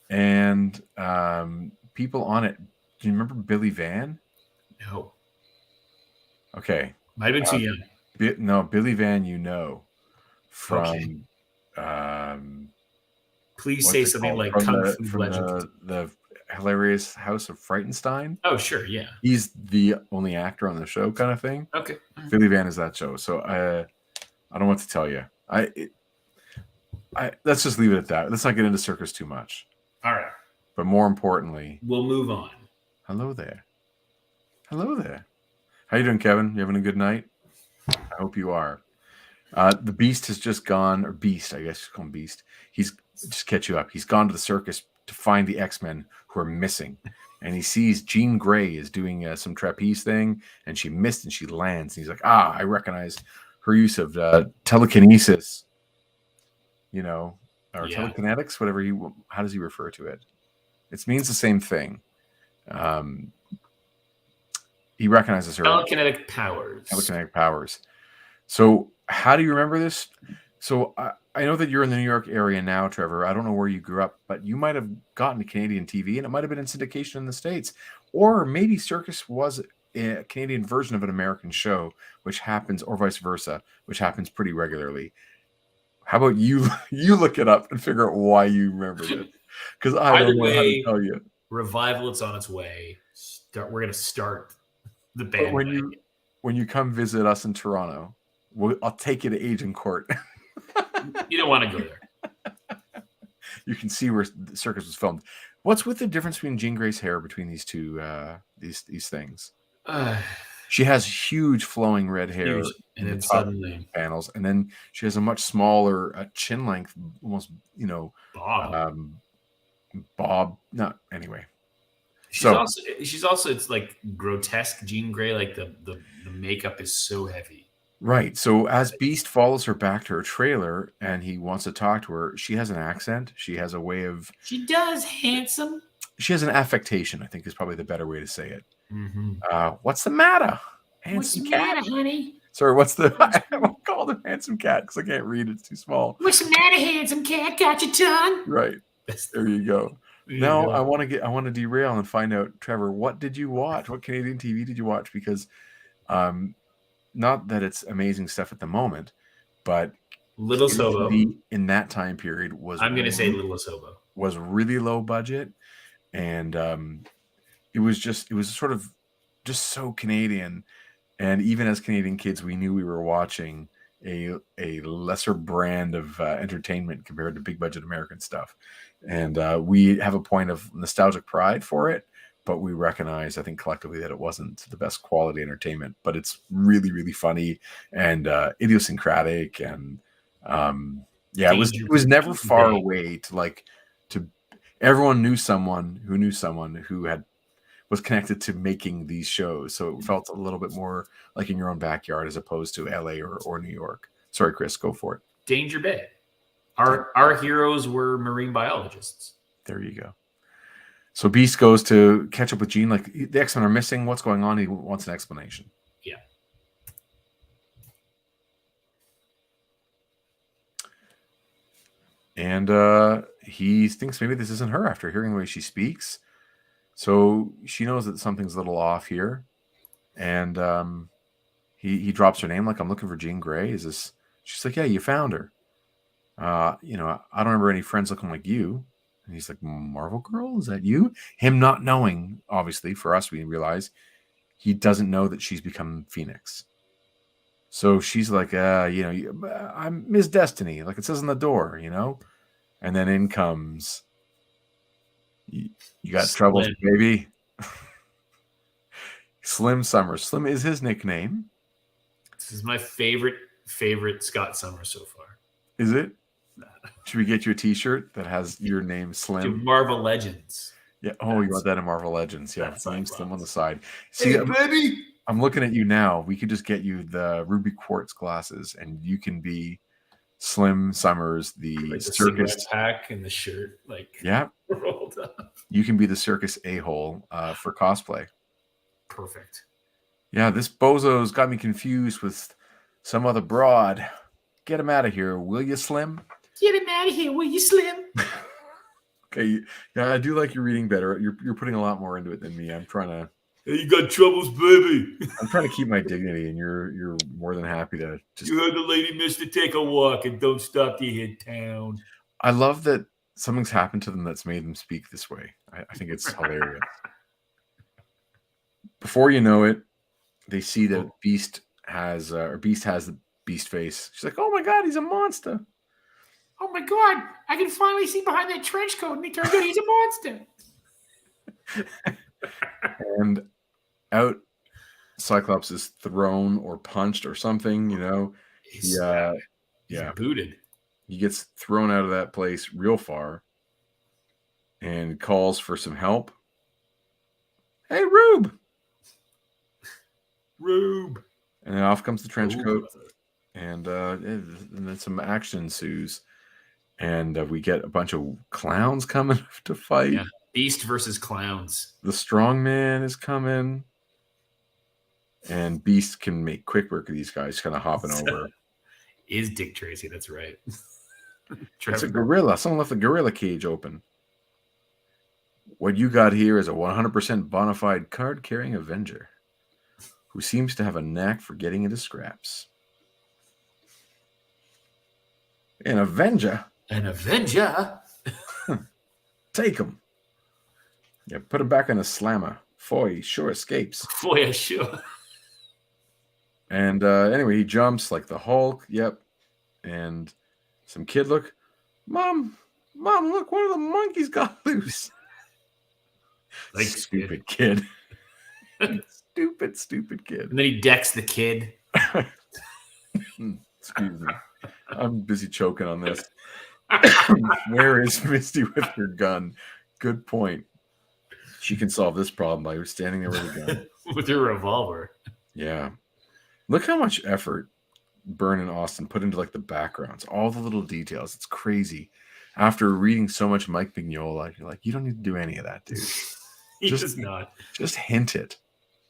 [SPEAKER 1] And people on it. Do you remember Billy Van?
[SPEAKER 2] No.
[SPEAKER 1] Okay.
[SPEAKER 2] Might have been too young.
[SPEAKER 1] No, Billy Van, from.
[SPEAKER 2] Okay. Please say something like Kung Fu Legend.
[SPEAKER 1] The hilarious House of Frightenstein.
[SPEAKER 2] Oh, sure, yeah.
[SPEAKER 1] He's the only actor on the show, kind of thing.
[SPEAKER 2] Okay.
[SPEAKER 1] Billy Van is that show. So I don't know what to tell you. Let's just leave it at that. Let's not get into circus too much.
[SPEAKER 2] All right.
[SPEAKER 1] But more importantly,
[SPEAKER 2] we'll move on.
[SPEAKER 1] Hello there. Hello there. How you doing, Kevin? You having a good night? I hope you are. The Beast has just gone, or Beast, I guess you call him Beast. He's just catch you up. He's gone to the circus to find the X-Men who are missing. And he sees Jean Grey is doing some trapeze thing, and she missed and she lands. And he's like, I recognize her use of telekinesis, or telekinetics, whatever how does he refer to it? It means the same thing. He recognizes her.
[SPEAKER 2] Telekinetic powers.
[SPEAKER 1] Telekinetic powers. So how do you remember this? So I know that you're in the New York area now, Trevor. I don't know where you grew up, but you might have gotten to Canadian TV, and it might have been in syndication in the States. Or maybe Circus was a Canadian version of an American show, which happens, or vice versa, which happens pretty regularly. How about you look it up and figure out why you remember it? Because I don't know how to tell you.
[SPEAKER 2] Revival, it's on its way. We're going to start the band.
[SPEAKER 1] When you come visit us in Toronto, I'll take you to Agent Court.
[SPEAKER 2] You don't want to go there.
[SPEAKER 1] You can see where the circus was filmed. What's with the difference between Jean Grey's hair between these two these things? She has huge flowing red hair
[SPEAKER 2] and then suddenly
[SPEAKER 1] panels, and then she has a much smaller chin length, almost bob. Not anyway.
[SPEAKER 2] She's also it's like grotesque Jean Grey. Like the makeup is so heavy.
[SPEAKER 1] Right. So as Beast follows her back to her trailer and he wants to talk to her, she has an accent. She has a way of.
[SPEAKER 2] She does, handsome.
[SPEAKER 1] She has an affectation, I think is probably the better way to say it.
[SPEAKER 2] Mm-hmm.
[SPEAKER 1] What's the matter?
[SPEAKER 2] Handsome what's the cat? Matter, honey?
[SPEAKER 1] Sorry, I won't call her handsome cat because I can't read. It's too small.
[SPEAKER 2] What's the matter, handsome cat? Got your tongue?
[SPEAKER 1] Right. There you go. Now I want to derail and find out, Trevor, what did you watch? What Canadian TV did you watch? Because not that it's amazing stuff at the moment, but
[SPEAKER 2] Little Sobo
[SPEAKER 1] in that time period was.
[SPEAKER 2] I'm going to say Little Sobo
[SPEAKER 1] was really low budget, and it was sort of just so Canadian, and even as Canadian kids, we knew we were watching a lesser brand of entertainment compared to big budget American stuff, and we have a point of nostalgic pride for it. But we recognize, I think, collectively that it wasn't the best quality entertainment. But it's really, really funny and idiosyncratic, and it was never far away to everyone knew someone who was connected to making these shows. So it felt a little bit more like in your own backyard as opposed to LA or New York. Sorry, Chris, go for it.
[SPEAKER 2] Danger Bay. Our heroes were marine biologists.
[SPEAKER 1] There you go. So Beast goes to catch up with Jean. Like, the X-Men are missing. What's going on? He wants an explanation.
[SPEAKER 2] Yeah.
[SPEAKER 1] And he thinks maybe this isn't her after hearing the way she speaks. So she knows that something's a little off here. And he drops her name, like, I'm looking for Jean Grey. Is this? She's like, yeah, you found her. I don't remember any friends looking like you. And he's like, Marvel Girl, is that you? Him not knowing, obviously, for us, we realize he doesn't know that she's become Phoenix. So she's like, I'm Ms. Destiny, like it says on the door, And then in comes, you got troubles, baby. Slim Summers. Slim is his nickname.
[SPEAKER 2] This is my favorite Scott Summers so far.
[SPEAKER 1] Is it? Should we get you a T-shirt that has your name, Slim?
[SPEAKER 2] Marvel Legends.
[SPEAKER 1] Yeah. Oh, you want that in Marvel Legends? Yeah. Slim on the side. See,
[SPEAKER 2] hey, baby.
[SPEAKER 1] I'm looking at you now. We could just get you the ruby quartz glasses, and you can be Slim Summers, the circus
[SPEAKER 2] pack and the shirt, rolled up.
[SPEAKER 1] You can be the circus a-hole for cosplay.
[SPEAKER 2] Perfect.
[SPEAKER 1] Yeah, this bozo's got me confused with some other broad. Get him out of here, will you, Slim?
[SPEAKER 2] Get him out of here, will you, Slim?
[SPEAKER 1] Okay, yeah, I do like you reading better. You're putting a lot more into it than me. I'm trying to.
[SPEAKER 2] Hey, you got troubles, baby.
[SPEAKER 1] I'm trying to keep my dignity, and you're more than happy to just.
[SPEAKER 2] You heard the lady miss to take a walk and don't stop to hit town.
[SPEAKER 1] I love that something's happened to them that's made them speak this way. I think it's hilarious. Before you know it, they see that Beast has Beast face. She's like, "Oh my god, he's a monster."
[SPEAKER 2] Oh my god, I can finally see behind that trench coat, and he turns out he's a monster.
[SPEAKER 1] And out Cyclops is thrown or punched or something,
[SPEAKER 2] He's booted.
[SPEAKER 1] He gets thrown out of that place real far and calls for some help. Hey, Rube!
[SPEAKER 2] Rube!
[SPEAKER 1] And then off comes the trench coat. And then some action ensues. And we get a bunch of clowns coming to fight.
[SPEAKER 2] Yeah, Beast versus clowns.
[SPEAKER 1] The strong man is coming. And Beast can make quick work of these guys kind of hopping over.
[SPEAKER 2] Is Dick Tracy, that's right.
[SPEAKER 1] It's a gorilla. Someone left the gorilla cage open. What you got here is a 100% bona fide card-carrying Avenger who seems to have a knack for getting into scraps. An Avenger?
[SPEAKER 2] An Avenger?
[SPEAKER 1] Take him. Yeah, put him back in a slammer. Foy sure escapes.
[SPEAKER 2] Foy, sure.
[SPEAKER 1] And anyway, he jumps like the Hulk. Yep. And some kid look. Mom, look, one of the monkeys got loose.
[SPEAKER 2] Like
[SPEAKER 1] stupid kid. Stupid kid.
[SPEAKER 2] And then he decks the kid.
[SPEAKER 1] Excuse me. I'm busy choking on this. Where is Misty with her gun? Good point. She can solve this problem by standing there with a gun.
[SPEAKER 2] With her revolver.
[SPEAKER 1] Yeah. Look how much effort Byrne and Austin put into like the backgrounds, all the little details. It's crazy. After reading so much Mike Mignola, you're like, you don't need to do any of that, dude.
[SPEAKER 2] He does not.
[SPEAKER 1] Just hint it.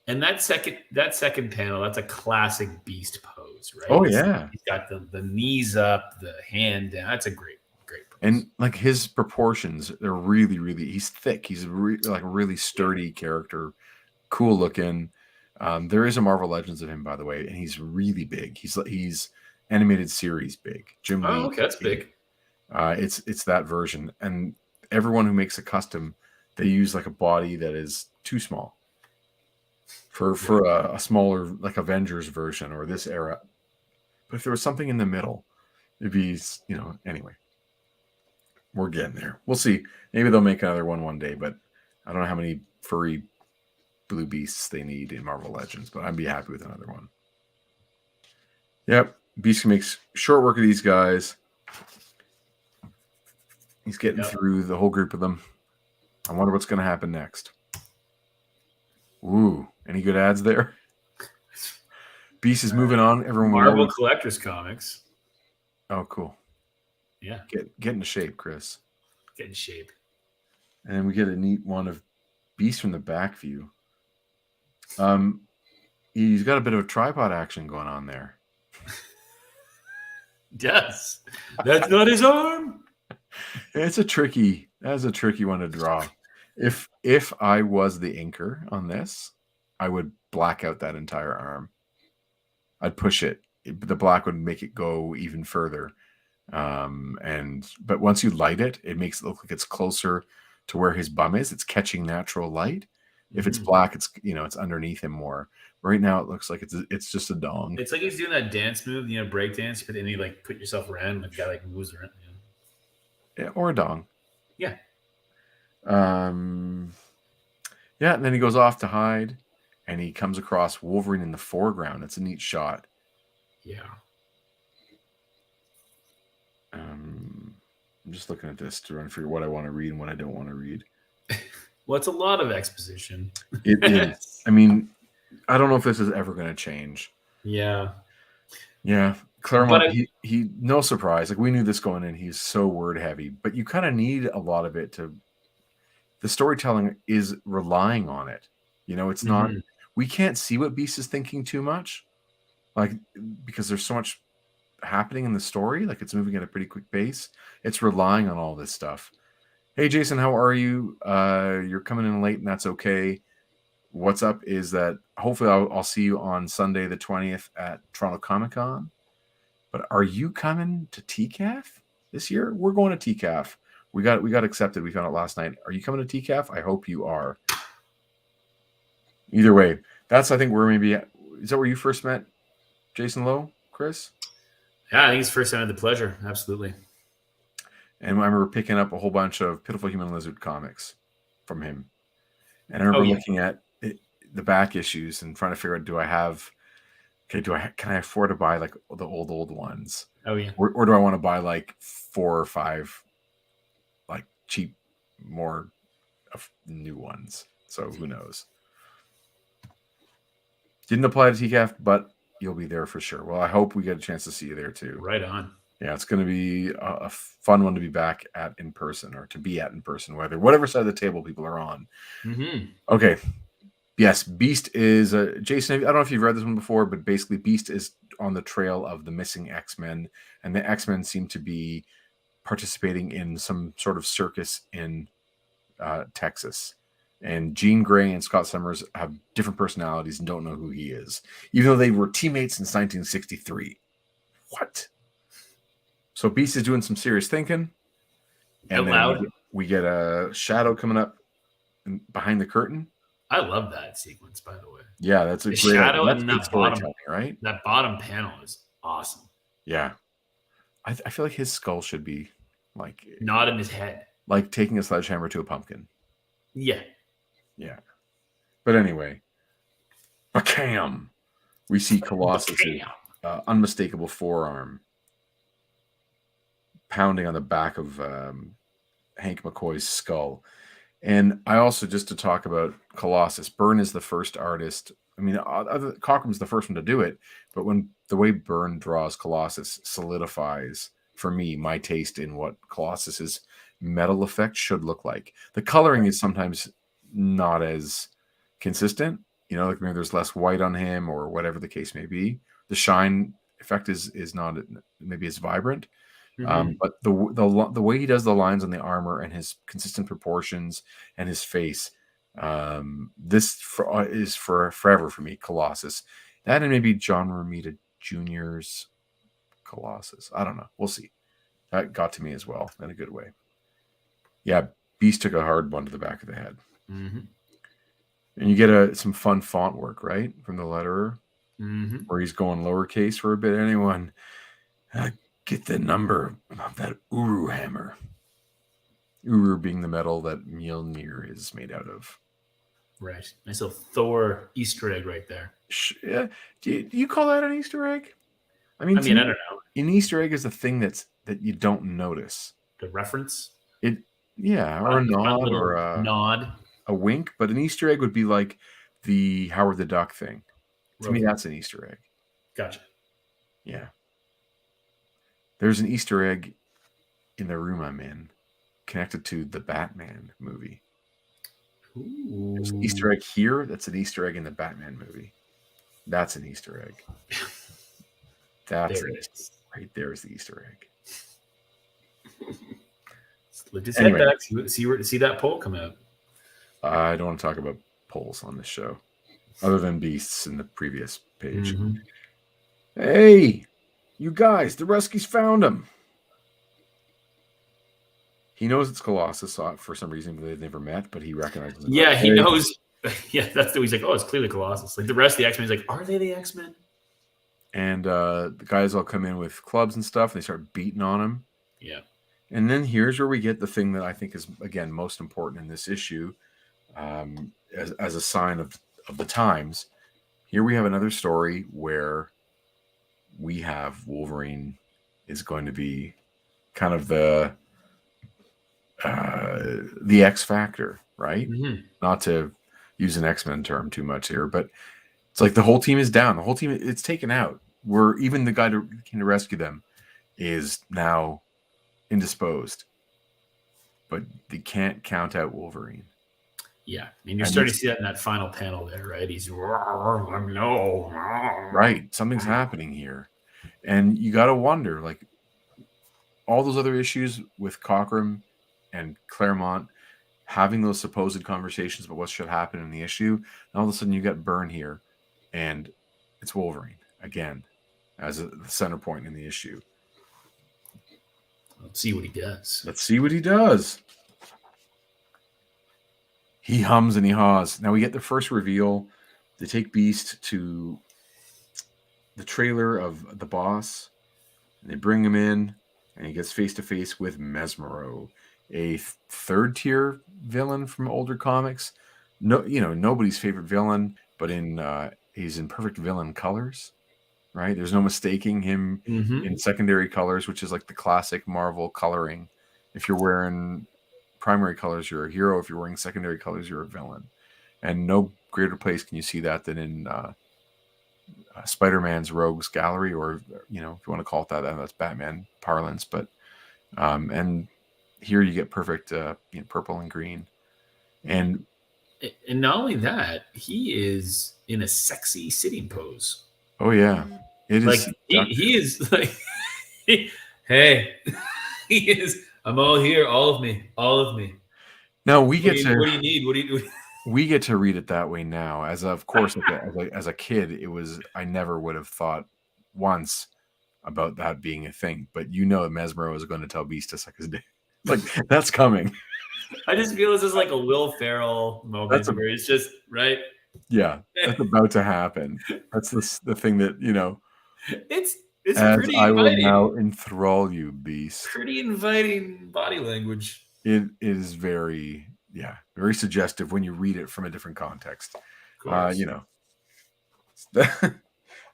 [SPEAKER 2] And that second panel, that's a classic Beast pose, right?
[SPEAKER 1] Oh yeah.
[SPEAKER 2] He's got the knees up, the hand down. That's a great pose.
[SPEAKER 1] And like his proportions, they're really, really. He's thick. He's like a really sturdy character, cool looking. There is a Marvel Legends of him, by the way, and he's really big. He's animated series big. Jim Lee.
[SPEAKER 2] Oh, okay, that's big.
[SPEAKER 1] It's that version, and everyone who makes a custom, they use like a body that is too small for a smaller like Avengers version or this era. But if there was something in the middle, it'd be anyway. We're getting there. We'll see. Maybe they'll make another one day, but I don't know how many furry blue beasts they need in Marvel Legends, but I'd be happy with another one. Yep. Beast makes short work of these guys. He's getting through the whole group of them. I wonder what's going to happen next. Ooh, any good ads there? Beast is moving on. Everyone
[SPEAKER 2] Marvel Collectors Comics.
[SPEAKER 1] Oh, cool.
[SPEAKER 2] Yeah.
[SPEAKER 1] Get into shape, Chris.
[SPEAKER 2] Get in shape.
[SPEAKER 1] And then we get a neat one of Beast from the back view. He's got a bit of tripod action going on there.
[SPEAKER 2] Yes. That's not his arm.
[SPEAKER 1] That's a tricky one to draw. If I was the inker on this, I would black out that entire arm. I'd push it. The black would make it go even further. But once you light it, it makes it look like it's closer to where his bum is. It's catching natural light. If it's black, it's underneath him more. Right now, it looks like it's just a dong.
[SPEAKER 2] It's like he's doing that dance move, break dance, but then you like put yourself around, and the guy like moves around.
[SPEAKER 1] Yeah, or a dong.
[SPEAKER 2] Yeah.
[SPEAKER 1] Yeah, and then he goes off to hide, and he comes across Wolverine in the foreground. It's a neat shot.
[SPEAKER 2] Yeah.
[SPEAKER 1] I'm just looking at this to try and figure what I want to read and what I don't want to read.
[SPEAKER 2] Well, it's a lot of exposition.
[SPEAKER 1] It is. I mean, I don't know if this is ever going to change.
[SPEAKER 2] Yeah.
[SPEAKER 1] Yeah. Claremont, he no surprise. Like we knew this going in. He's so word heavy, but you kind of need a lot of it to. The storytelling is relying on it. It's not. We can't see what Beast is thinking too much, like because there's so much happening in the story. Like it's moving at a pretty quick pace. It's relying on all this stuff. Hey, Jason, how are you? You're coming in late, and that's okay. What's up is that hopefully I'll see you on Sunday the 20th at Toronto Comic Con. But are you coming to TCAF this year? We're going to TCAF. We got accepted. We found out last night. Are you coming to TCAF? I hope you are. Either way, that's I think where maybe is that where you first met Jason Lowe, Chris?
[SPEAKER 2] Yeah, I think it's first time of the pleasure. Absolutely.
[SPEAKER 1] And I remember picking up a whole bunch of Pitiful Human Lizard comics from him. And I remember looking at the back issues and trying to figure out, can I afford to buy like the old ones?
[SPEAKER 2] Oh yeah.
[SPEAKER 1] Or do I want to buy like 4 or 5 like cheap, more new ones? So who knows? Didn't apply to TCAF, but you'll be there for sure. Well, I hope we get a chance to see you there too.
[SPEAKER 2] Right on.
[SPEAKER 1] Yeah, it's going to be a fun one to be back at in person, or to be at in person, whatever side of the table people are on.
[SPEAKER 2] Mm-hmm.
[SPEAKER 1] Okay. Yes, Beast is Jason. I don't know if you've read this one before, but basically, Beast is on the trail of the missing X-Men, and the X-Men seem to be participating in some sort of circus in Texas. And Jean Grey and Scott Summers have different personalities and don't know who he is, even though they were teammates since 1963. What? So Beast is doing some serious thinking, and then we get a shadow coming up behind the curtain.
[SPEAKER 2] I love that sequence, by the way.
[SPEAKER 1] Yeah, that's a great
[SPEAKER 2] shadow
[SPEAKER 1] idea.
[SPEAKER 2] and that bottom,
[SPEAKER 1] right?
[SPEAKER 2] That bottom panel is awesome.
[SPEAKER 1] Yeah, I feel like his skull should be like
[SPEAKER 2] not in his head,
[SPEAKER 1] like taking a sledgehammer to a pumpkin.
[SPEAKER 2] Yeah.
[SPEAKER 1] But anyway, bacam! We see Colossus' unmistakable forearm pounding on the back of Hank McCoy's skull. And I also, just to talk about Colossus, Byrne is the first artist. I mean, Cockrum's the first one to do it, but when the way Byrne draws Colossus solidifies, for me, my taste in what Colossus's metal effect should look like. The coloring is sometimes not as consistent, like maybe there's less white on him or whatever the case may be. The shine effect is not maybe as vibrant. Mm-hmm. But the way he does the lines on the armor and his consistent proportions and his face, this is for forever for me. Colossus, that and maybe John Romita Jr.'s Colossus. I don't know. We'll see. That got to me as well in a good way. Yeah, Beast took a hard one to the back of the head.
[SPEAKER 2] Mm-hmm.
[SPEAKER 1] And you get some fun font work, right, from the letterer,
[SPEAKER 2] mm-hmm.
[SPEAKER 1] where he's going lowercase for a bit. Anyone get the number of that Uru hammer? Uru being the metal that Mjolnir is made out of.
[SPEAKER 2] Right. Nice little Thor Easter egg right there.
[SPEAKER 1] Yeah. Do you call that an Easter egg? I mean,
[SPEAKER 2] I don't know.
[SPEAKER 1] An Easter egg is a thing that you don't notice.
[SPEAKER 2] The reference?
[SPEAKER 1] Or a nod, or a
[SPEAKER 2] nod.
[SPEAKER 1] A wink, but an Easter egg would be like the Howard the Duck thing. To me, that's an Easter egg.
[SPEAKER 2] Gotcha.
[SPEAKER 1] Yeah. There's an Easter egg in the room I'm in, connected to the Batman movie.
[SPEAKER 2] Ooh.
[SPEAKER 1] There's an Easter egg here. That's an Easter egg in the Batman movie. That's an Easter egg. That's
[SPEAKER 2] there it is.
[SPEAKER 1] Right there is the Easter egg.
[SPEAKER 2] Lift his head back. See that pole come out.
[SPEAKER 1] I don't want to talk about polls on this show, other than Beasts in the previous page.
[SPEAKER 2] Mm-hmm.
[SPEAKER 1] Hey, you guys, the Ruskies found him. He knows it's Colossus for some reason. They've never met, but he recognizes him.
[SPEAKER 2] Yeah, he knows. Yeah, that's the he's like, oh, it's clearly Colossus. Like the rest of the X-Men, he's like, are they the X-Men?
[SPEAKER 1] And the guys all come in with clubs and stuff, and they start beating on him.
[SPEAKER 2] Yeah.
[SPEAKER 1] And then here's where we get the thing that I think is, again, most important in this issue, as a sign of the times. Here we have another story where we have Wolverine is going to be kind of the X factor, right?
[SPEAKER 2] Mm-hmm.
[SPEAKER 1] Not to use an X-Men term too much here, but it's like the whole team is down. The whole team, it's taken out. Where even the guy who came to rescue them is now indisposed. But they can't count out Wolverine.
[SPEAKER 2] Yeah, I mean, you're starting to see that in that final panel there, right? He's no,
[SPEAKER 1] right. Something's happening here, and you got to wonder, like, all those other issues with Cockrum and Claremont having those supposed conversations about what should happen in the issue, and all of a sudden you got Byrne here, and it's Wolverine again as the center point in the issue.
[SPEAKER 2] Let's see what he does.
[SPEAKER 1] Let's see what he does. He hums and he haws. Now we get the first reveal. They take Beast to the trailer of the boss. And they bring him in, and he gets face to face with Mesmero, a third tier villain from older comics. No, nobody's favorite villain, but he's in perfect villain colors, right? There's no mistaking him in secondary colors, which is like the classic Marvel coloring. If you're wearing primary colors, you're a hero. If you're wearing secondary colors, you're a villain. And no greater place can you see that than in Spider-Man's Rogues Gallery, or if you want to call it that, that's Batman parlance. But and here you get perfect purple and green, and
[SPEAKER 2] not only that, he is in a sexy sitting pose.
[SPEAKER 1] Oh yeah, it is.
[SPEAKER 2] Like he is like, hey, he is. I'm all here, all of me.
[SPEAKER 1] Now we get to.
[SPEAKER 2] What do you need? What do you do?
[SPEAKER 1] We get to read it that way now. As of course, as a kid, it was. I never would have thought once about that being a thing. But Mesmero is going to tell Beast to suck his dick. Like that's coming.
[SPEAKER 2] I just feel this is like a Will Ferrell moment where it's just right.
[SPEAKER 1] Yeah, that's about to happen. That's the thing that
[SPEAKER 2] It's
[SPEAKER 1] as
[SPEAKER 2] pretty
[SPEAKER 1] I
[SPEAKER 2] inviting.
[SPEAKER 1] will now enthrall you, Beast.
[SPEAKER 2] Pretty inviting body language.
[SPEAKER 1] It is very suggestive when you read it from a different context.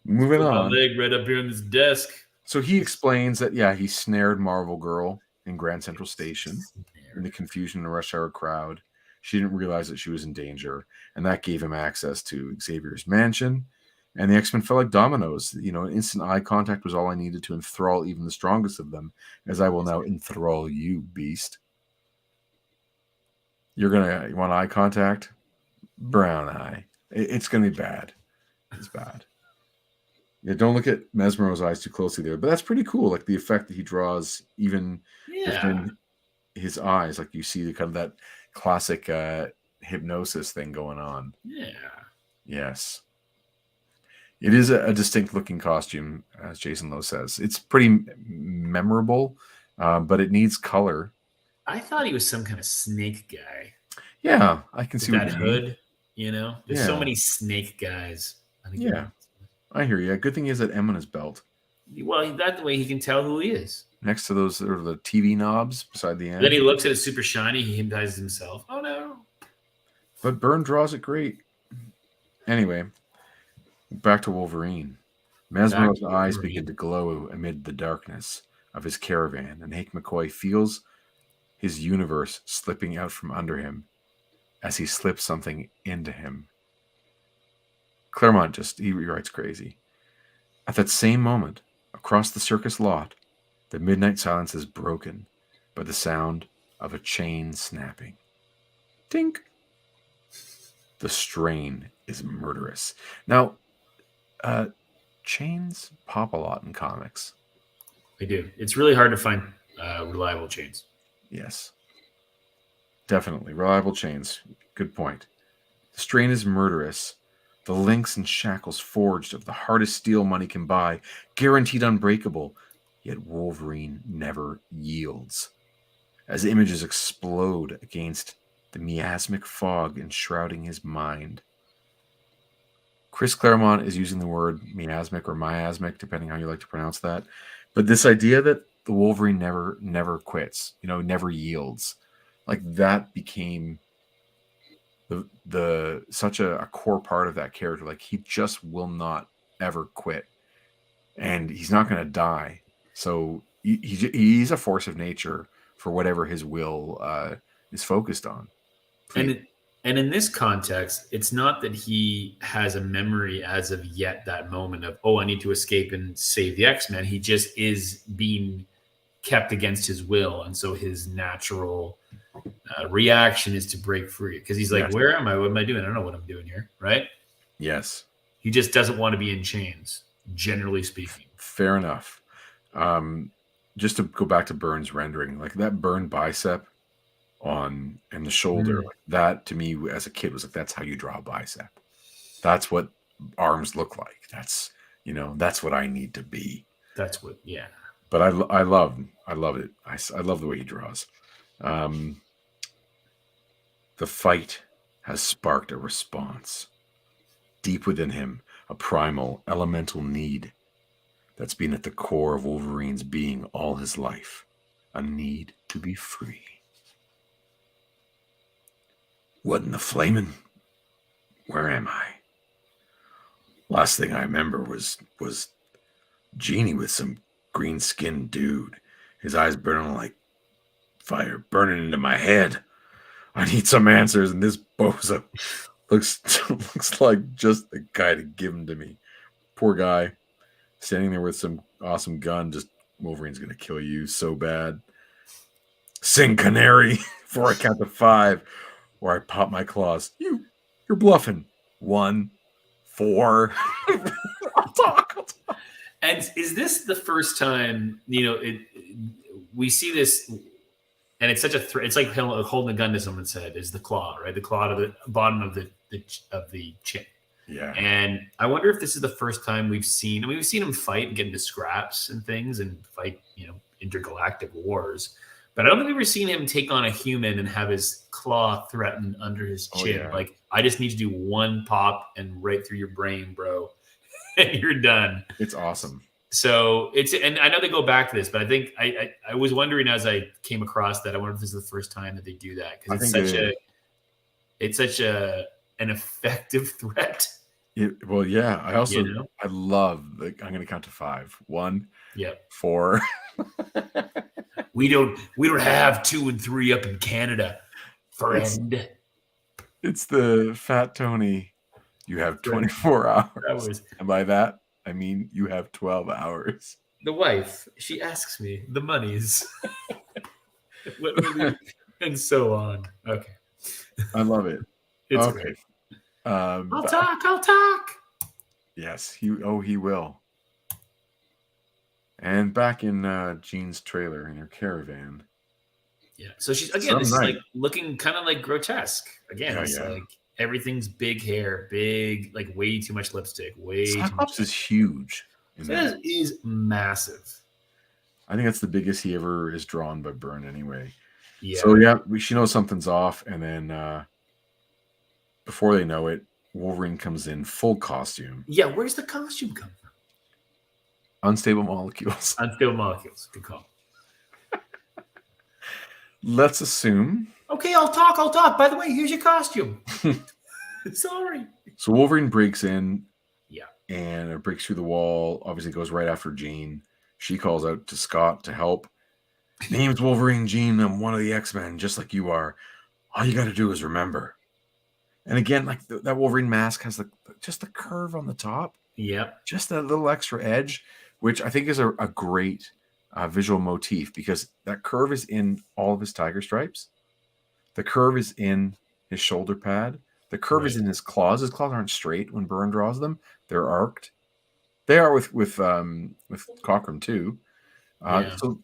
[SPEAKER 1] Moving on.
[SPEAKER 2] My leg right up here on this desk.
[SPEAKER 1] So he explains that he snared Marvel Girl in Grand Central Station in the confusion in the rush hour crowd. She didn't realize that she was in danger, and that gave him access to Xavier's mansion. And the X-Men fell like dominoes. Instant eye contact was all I needed to enthrall even the strongest of them, as I will now enthrall you, Beast. You want eye contact? Brown eye. It's gonna be bad. It's bad. Yeah, don't look at Mesmero's eyes too closely there, but that's pretty cool. Like the effect that he draws, even within his eyes, like you see the kind of that classic hypnosis thing going on.
[SPEAKER 2] Yeah.
[SPEAKER 1] Yes. It is a distinct looking costume, as Jason Lowe says. It's pretty memorable, but it needs color.
[SPEAKER 2] I thought he was some kind of snake guy.
[SPEAKER 1] Yeah, I can see
[SPEAKER 2] that hood. There's so many snake guys.
[SPEAKER 1] I hear you. Good thing he has that M on his belt.
[SPEAKER 2] Well, that way he can tell who he is.
[SPEAKER 1] Next to those are the TV knobs beside the end.
[SPEAKER 2] Then he looks at it super shiny. He hypnotizes himself. Oh no!
[SPEAKER 1] But Byrne draws it great. Anyway, back to Wolverine. Mesmero's eyes begin to glow amid the darkness of his caravan, and Hank McCoy feels his universe slipping out from under him as he slips something into him. Claremont he writes crazy. At that same moment, across the circus lot, the midnight silence is broken by the sound of a chain snapping. Tink! The strain is murderous. Now, chains pop a lot in comics.
[SPEAKER 2] They do. It's really hard to find reliable chains.
[SPEAKER 1] Yes. Definitely. Reliable chains. Good point. The strain is murderous. The links and shackles forged of the hardest steel money can buy, guaranteed unbreakable, yet Wolverine never yields. As images explode against the miasmic fog enshrouding his mind. Chris Claremont is using the word miasmic or miasmic, depending how you like to pronounce that. But this idea that the Wolverine never quits, never yields, like that became the such a core part of that character. Like he just will not ever quit, and he's not going to die. So he's a force of nature for whatever his will is focused on.
[SPEAKER 2] And in this context, it's not that he has a memory as of yet that moment of, I need to escape and save the X-Men. He just is being kept against his will. And so his natural reaction is to break free. Because he's like, where am I? What am I doing? I don't know what I'm doing here. Right?
[SPEAKER 1] Yes.
[SPEAKER 2] He just doesn't want to be in chains, generally speaking.
[SPEAKER 1] Fair enough. Just to go back to Byrne's rendering, like that Byrne bicep and the shoulder, like that to me as a kid was like, that's how you draw a bicep. That's what arms look like. That's what I need to be.
[SPEAKER 2] That's what, yeah.
[SPEAKER 1] But I love it. I love the way he draws. The fight has sparked a response deep within him, a primal elemental need. that's been at the core of Wolverine's being all his life. A need to be free. What in the flamin'? Where am I? Last thing I remember was Genie with some green-skinned dude. His eyes burning like fire, burning into my head. I need some answers, and this bozo looks like just the guy to give them to me. Poor guy, standing there with some awesome gun. Just Wolverine's gonna kill you so bad. Sing canary before I count to 5, or I pop my claws. You're bluffing. 1, 4. I'll talk.
[SPEAKER 2] And is this the first time, we see this, and it's such a threat. It's like holding a gun to someone's head is the claw, right? The claw to the bottom of the chin.
[SPEAKER 1] Yeah.
[SPEAKER 2] And I wonder if this is the first time we've seen him fight and get into scraps and things and fight, intergalactic wars. But I don't think we've ever seen him take on a human and have his claw threatened under his chin.
[SPEAKER 1] Oh, yeah.
[SPEAKER 2] Like, I just need to do one pop and right through your brain, bro. And you're done.
[SPEAKER 1] It's awesome.
[SPEAKER 2] So and I know they go back to this, but I think I was wondering as I came across that, I wonder if this is the first time that they do that, because it's such an effective threat.
[SPEAKER 1] Well, yeah. I also I love I'm going to count to 5. 1, 4.
[SPEAKER 2] We don't have 2 and 3 up in Canada, friend.
[SPEAKER 1] It's the Fat Tony. You have 24 hours. And by that, I mean you have 12 hours.
[SPEAKER 2] The wife, she asks me the monies. And so on. Okay.
[SPEAKER 1] I love it.
[SPEAKER 2] It's great. I'll talk.
[SPEAKER 1] Yes, he will. And back in Jean's trailer in her caravan.
[SPEAKER 2] Yeah. So she's again, this is like looking kind of like grotesque. Again, it's like everything's big hair, big, like way too much lipstick,
[SPEAKER 1] Cyclops is huge.
[SPEAKER 2] That is massive.
[SPEAKER 1] I think that's the biggest he ever is drawn by Byrne anyway.
[SPEAKER 2] Yeah.
[SPEAKER 1] So she knows something's off, and then before they know it, Wolverine comes in full costume.
[SPEAKER 2] Yeah, where's the costume come from?
[SPEAKER 1] Unstable molecules.
[SPEAKER 2] Unstable molecules. Good call.
[SPEAKER 1] Let's assume.
[SPEAKER 2] Okay, I'll talk. By the way, here's your costume. Sorry.
[SPEAKER 1] So Wolverine breaks in.
[SPEAKER 2] Yeah.
[SPEAKER 1] And breaks through the wall. Obviously goes right after Jean. She calls out to Scott to help. Name's Wolverine, Jean. I'm one of the X-Men, just like you are. All you got to do is remember. And again, like that Wolverine mask has just the curve on the top.
[SPEAKER 2] Yep.
[SPEAKER 1] Just that little extra edge, which I think is a great visual motif, because that curve is in all of his tiger stripes. The curve is in his shoulder pad. The curve is in his claws. His claws aren't straight when Byrne draws them. They're arced. They are with Cockrum too. So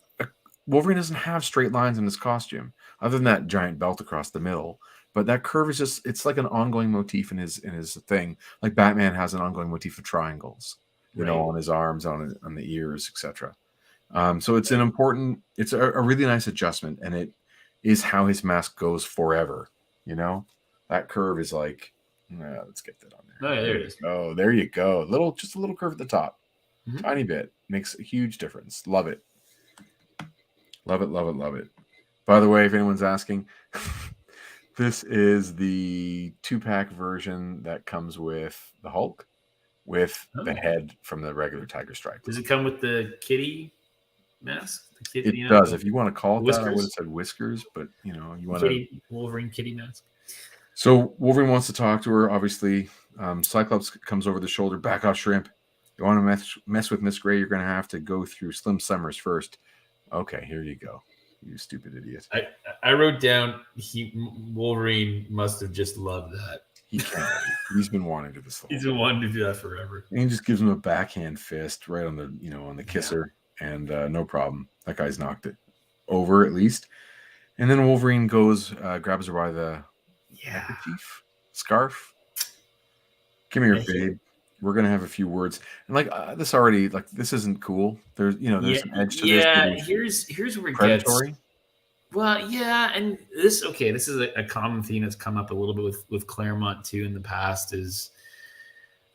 [SPEAKER 1] Wolverine doesn't have straight lines in his costume, other than that giant belt across the middle. But that curve is it's like an ongoing motif in his thing. Like Batman has an ongoing motif of triangles, on his arms, on the ears, etc. So it's it's a really nice adjustment, and it is how his mask goes forever. That curve is like, let's get that on there.
[SPEAKER 2] Oh, yeah, there it is.
[SPEAKER 1] Oh, there you go. Just a little curve at the top, tiny bit, makes a huge difference. Love it. Love it, love it, love it. By the way, if anyone's asking, this is the 2-pack version that comes with the Hulk, with the head from the regular Tiger Stripe.
[SPEAKER 2] Does it come with the kitty mask?
[SPEAKER 1] It does. If you want to call it that, I would have said whiskers, but you want
[SPEAKER 2] Wolverine kitty mask.
[SPEAKER 1] So Wolverine wants to talk to her. Obviously, Cyclops comes over the shoulder. Back off, Shrimp. You want to mess with Miss Gray? You're going to have to go through Slim Summers first. Okay, here you go. You stupid idiot.
[SPEAKER 2] I wrote down Wolverine must have just loved that.
[SPEAKER 1] He can't. He's been wanting to this.
[SPEAKER 2] He's been wanting to do that forever.
[SPEAKER 1] And he just gives him a backhand fist right on the kisser, and no problem. That guy's knocked it over at least. And then Wolverine goes, grabs her by the scarf. Come here, babe. We're gonna have a few words, and this already this isn't cool. There's an edge to this.
[SPEAKER 2] Yeah, here's where it
[SPEAKER 1] predatory.
[SPEAKER 2] gets. Well, yeah, and this is a common theme that's come up a little bit with Claremont too in the past. Is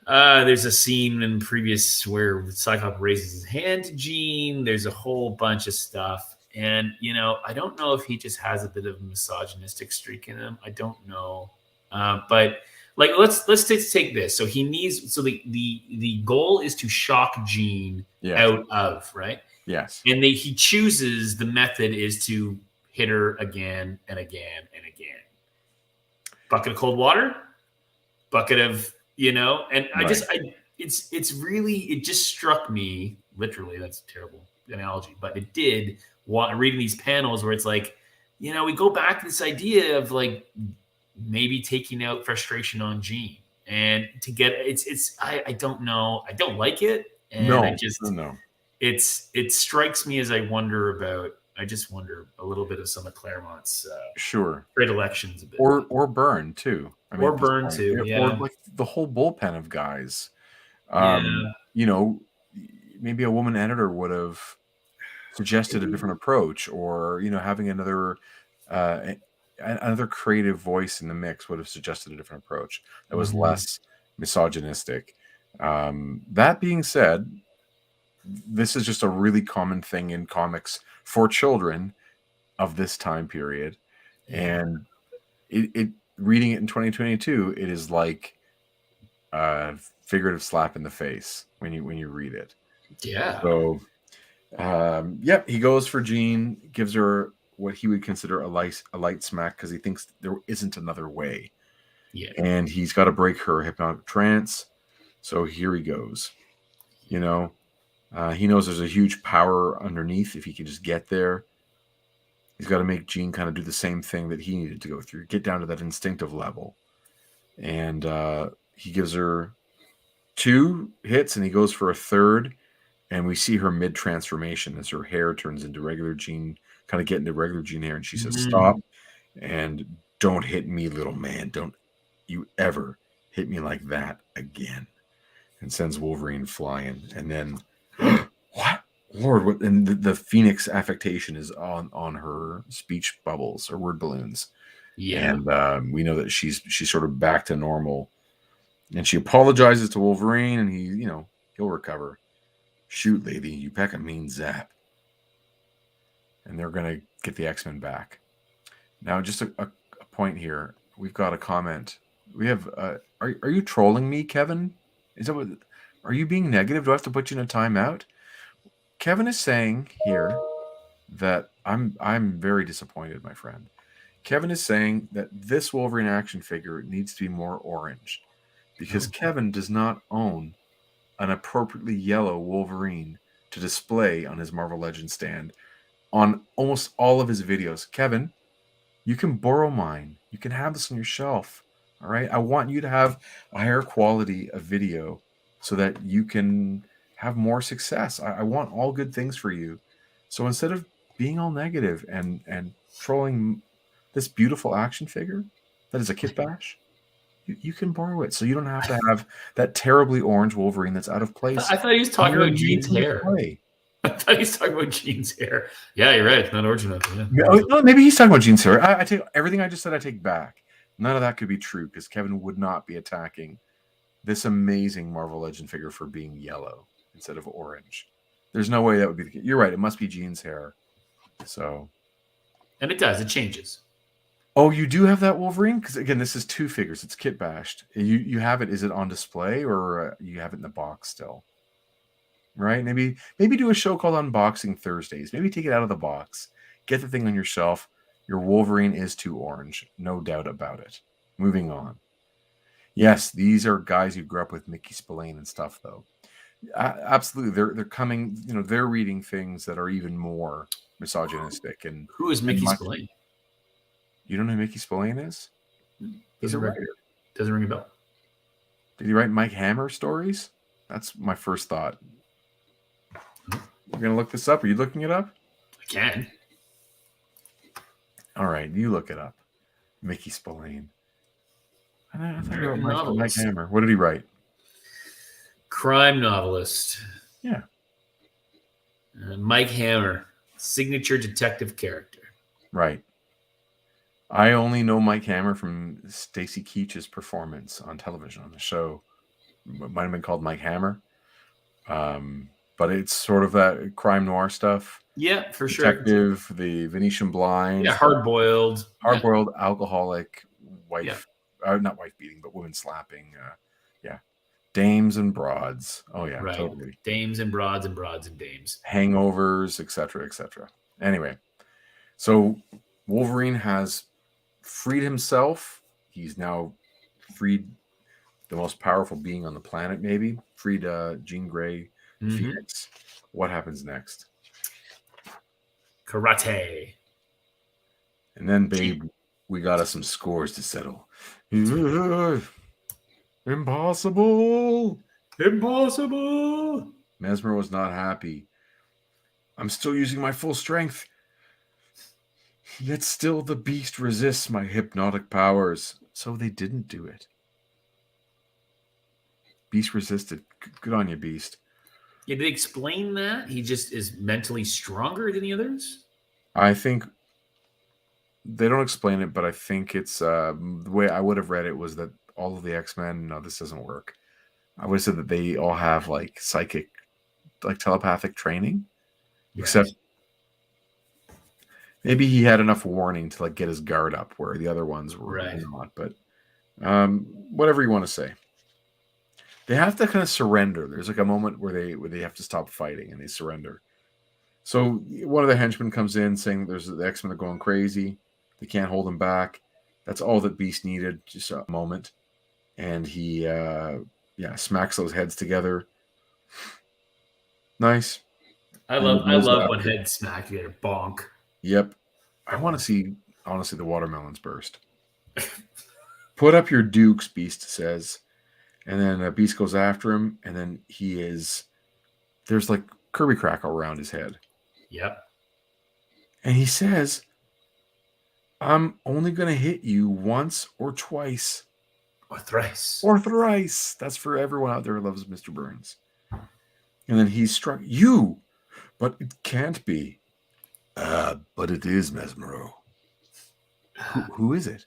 [SPEAKER 2] There's a scene in previous where Cyclops raises his hand to Jean. There's a whole bunch of stuff. And, I don't know if he just has a bit of a misogynistic streak in him. I don't know. But like, let's take this. So the goal is to shock Jean out of, right?
[SPEAKER 1] Yes.
[SPEAKER 2] And he chooses the method is to hit her again and again and again. Bucket of cold water, bucket of, and it's really, it just struck me literally. That's a terrible analogy, but it did reading these panels where it's like, we go back to this idea of like maybe taking out frustration on Jean and to get I don't know. I don't like it. And
[SPEAKER 1] no.
[SPEAKER 2] It strikes me as I just wonder a little bit of some of Claremont's predilections a bit.
[SPEAKER 1] Or Byrne too.
[SPEAKER 2] Or Byrne too. Yeah.
[SPEAKER 1] Or like the whole bullpen of guys. Maybe a woman editor would have suggested a different approach, or having another creative voice in the mix would have suggested a different approach that was less misogynistic. That being said, this is just a really common thing in comics for children of this time period, and it reading it in 2022, it is like a figurative slap in the face when you read it.
[SPEAKER 2] Yeah.
[SPEAKER 1] So, he goes for Jean, gives her what he would consider a light smack because he thinks there isn't another way.
[SPEAKER 2] Yeah.
[SPEAKER 1] And he's got to break her hypnotic trance. So here he goes. He knows there's a huge power underneath if he can just get there. He's got to make Jean kind of do the same thing that he needed to go through, get down to that instinctive level. And he gives her 2 hits and he goes for a third. And we see her mid-transformation as her hair turns into regular Jean, kind of get into regular Jean hair. And she says, stop and don't hit me, little man. Don't you ever hit me like that again. And sends Wolverine flying. And then, what? Lord, what? And the Phoenix affectation is on her speech bubbles or word balloons.
[SPEAKER 2] Yeah.
[SPEAKER 1] And we know that she's sort of back to normal. And she apologizes to Wolverine and he'll recover. Shoot, lady, you pack a mean zap. And they're going to get the X-Men back. Now, just a point here. We've got a comment. We have, are you trolling me, Kevin? Are you being negative? Do I have to put you in a timeout? Kevin is saying here that I'm very disappointed, my friend. Kevin is saying that this Wolverine action figure needs to be more orange because Kevin does not own an appropriately yellow Wolverine to display on his Marvel Legends stand on almost all of his videos. Kevin, you can borrow mine. You can have this on your shelf. All right. I want you to have a higher quality of video so that you can have more success. I want all good things for you. So instead of being all negative and trolling this beautiful action figure that is a kit bash, you can borrow it, so you don't have to have that terribly orange Wolverine that's out of place.
[SPEAKER 2] I thought he was talking about Jean's hair. I thought he was talking about Jean's hair. Yeah, you're right. It's not orange enough. Yeah.
[SPEAKER 1] No, maybe he's talking about Jean's hair. I take everything I just said. I take back. None of that could be true because Kevin would not be attacking this amazing Marvel Legend figure for being yellow instead of orange. There's no way that would be the case. You're right. It must be Jean's hair. So,
[SPEAKER 2] and it does. It changes.
[SPEAKER 1] Oh, you do have that Wolverine? Because again, this is 2 figures. It's kit bashed. You have it. Is it on display or you have it in the box still? Right? Maybe do a show called Unboxing Thursdays. Maybe take it out of the box. Get the thing on your shelf. Your Wolverine is too orange. No doubt about it. Moving on. Yes, these are guys who grew up with Mickey Spillane and stuff, though. Absolutely. They're coming, they're reading things that are even more misogynistic. And
[SPEAKER 2] who is Mickey Spillane?
[SPEAKER 1] You don't know who Mickey Spillane is? He's a writer.
[SPEAKER 2] Doesn't ring a bell.
[SPEAKER 1] Did he write Mike Hammer stories? That's my first thought. You're going to look this up? Are you looking it up?
[SPEAKER 2] I can.
[SPEAKER 1] All right, you look it up. Mickey Spillane. I thought you wrote Mike Hammer. What did he write?
[SPEAKER 2] Crime novelist.
[SPEAKER 1] Yeah.
[SPEAKER 2] Mike Hammer, signature detective character.
[SPEAKER 1] Right. I only know Mike Hammer from Stacy Keach's performance on television on the show might have been called Mike Hammer. But it's sort of that crime noir stuff.
[SPEAKER 2] Yeah, for sure.
[SPEAKER 1] Detective, the Venetian Blinds.
[SPEAKER 2] Yeah, hard-boiled.
[SPEAKER 1] Hard-boiled alcoholic wife.
[SPEAKER 2] Yeah.
[SPEAKER 1] Not wife beating, but women slapping. Yeah. Dames and broads. Oh, yeah,
[SPEAKER 2] right.
[SPEAKER 1] Totally.
[SPEAKER 2] Dames and broads and broads and dames.
[SPEAKER 1] Hangovers, etc., etc. Anyway, so Wolverine has freed himself. He's now freed the most powerful being on the planet, maybe. Freed Jean Grey, Phoenix. What happens next?
[SPEAKER 2] Karate.
[SPEAKER 1] And then, babe, we got us some scores to settle. Impossible.
[SPEAKER 2] Impossible.
[SPEAKER 1] Mesmer was not happy. I'm still using my full strength. Yet still the beast resists my hypnotic powers. So they didn't do it. Beast resisted. Good on you, Beast.
[SPEAKER 2] Yeah, did they explain that? He just is mentally stronger than the others?
[SPEAKER 1] I think they don't explain it, but I think it's the way I would have read it was that all of the X-Men, no, this doesn't work. I would have said that they all have like psychic, like telepathic training, except maybe he had enough warning to like get his guard up where the other ones were not. But whatever you want to say. They have to kind of surrender. There's like a moment where they have to stop fighting and they surrender. So one of the henchmen comes in saying there's the X-Men are going crazy. They can't hold him back. That's all that Beast needed, just a moment. And he smacks those heads together. Nice.
[SPEAKER 2] I love when heads smack together. Bonk.
[SPEAKER 1] Yep. I want to see, honestly, the watermelons burst. Put up your dukes, Beast says. And then Beast goes after him, and then there's like Kirby crackle around his head.
[SPEAKER 2] Yep.
[SPEAKER 1] And he says, I'm only going to hit you once or twice.
[SPEAKER 2] Or thrice.
[SPEAKER 1] Or thrice. That's for everyone out there who loves Mr. Burns. And then he struck you, but it can't be. But it is, Mesmero. Who is it?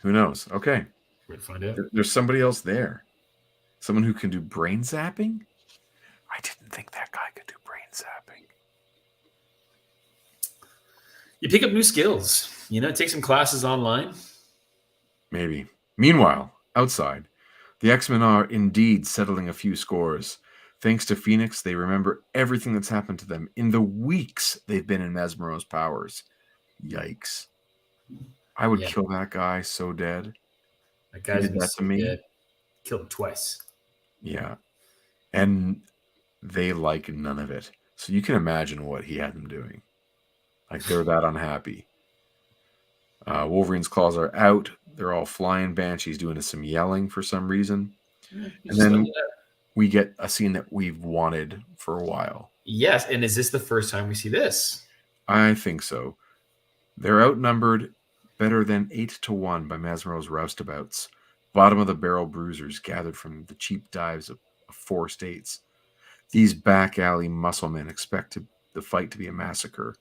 [SPEAKER 1] Who knows? Okay.
[SPEAKER 2] We'll find out.
[SPEAKER 1] There's somebody else there. Someone who can do brain zapping? I didn't think that guy could do brain zapping.
[SPEAKER 2] You pick up new skills. Take some classes online.
[SPEAKER 1] Maybe. Meanwhile, outside, the X-Men are indeed settling a few scores. Thanks to Phoenix, they remember everything that's happened to them in the weeks they've been in Mesmero's powers. Yikes. I would kill that guy so dead.
[SPEAKER 2] That guy did that to me. Dead. Killed him twice.
[SPEAKER 1] Yeah. And they like none of it. So you can imagine what he had them doing. Like they're that unhappy. Wolverine's claws are out. They're all flying. Banshee's doing some yelling for some reason. And then we get a scene that we've wanted for a while.
[SPEAKER 2] Yes. And is this the first time we see this?
[SPEAKER 1] I think so. They're outnumbered better than 8-1 by Mesmero's roustabouts. Bottom of the barrel bruisers gathered from the cheap dives of 4 states. These back alley muscle men expect the fight to be a massacre.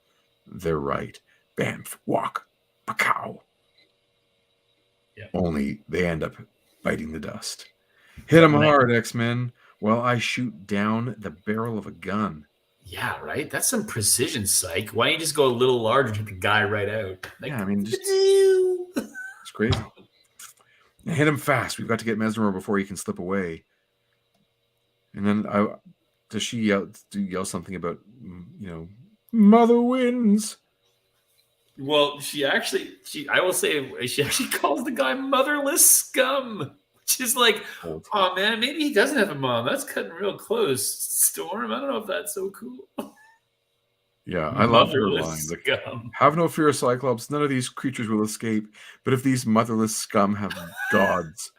[SPEAKER 1] They're right. Bamf, walk, pacow. Yeah. Only they end up biting the dust. Hit them hard, X-Men, while I shoot down the barrel of a gun.
[SPEAKER 2] Yeah, right? That's some precision, psych. Why don't you just go a little larger to the guy right out?
[SPEAKER 1] Like, yeah, I mean, it's crazy. Hit him fast. We've got to get Mesmero before he can slip away. And then does she yell something about, Mother wins?
[SPEAKER 2] Well, she actually calls the guy motherless scum. Which is like, oh man, maybe he doesn't have a mom. That's cutting real close. Storm, I don't know if that's so cool.
[SPEAKER 1] Yeah, I love her line. Like, have no fear, Cyclops. None of these creatures will escape. But if these motherless scum have gods,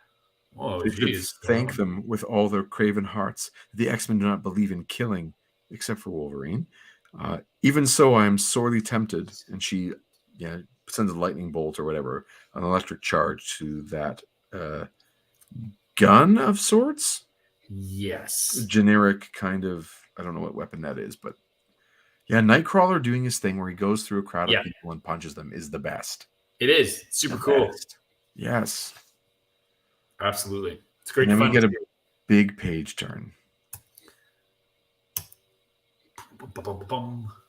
[SPEAKER 1] they should thank them with all their craven hearts. The X-Men do not believe in killing, except for Wolverine. Even so, I am sorely tempted. And she sends a lightning bolt or whatever, an electric charge to that gun of sorts.
[SPEAKER 2] Yes.
[SPEAKER 1] Generic kind of, I don't know what weapon that is, but yeah, Nightcrawler doing his thing where he goes through a crowd of people and punches them is the best.
[SPEAKER 2] It is super cool.
[SPEAKER 1] Yes.
[SPEAKER 2] Absolutely. It's great
[SPEAKER 1] And then
[SPEAKER 2] to
[SPEAKER 1] we
[SPEAKER 2] find
[SPEAKER 1] get a big page turn.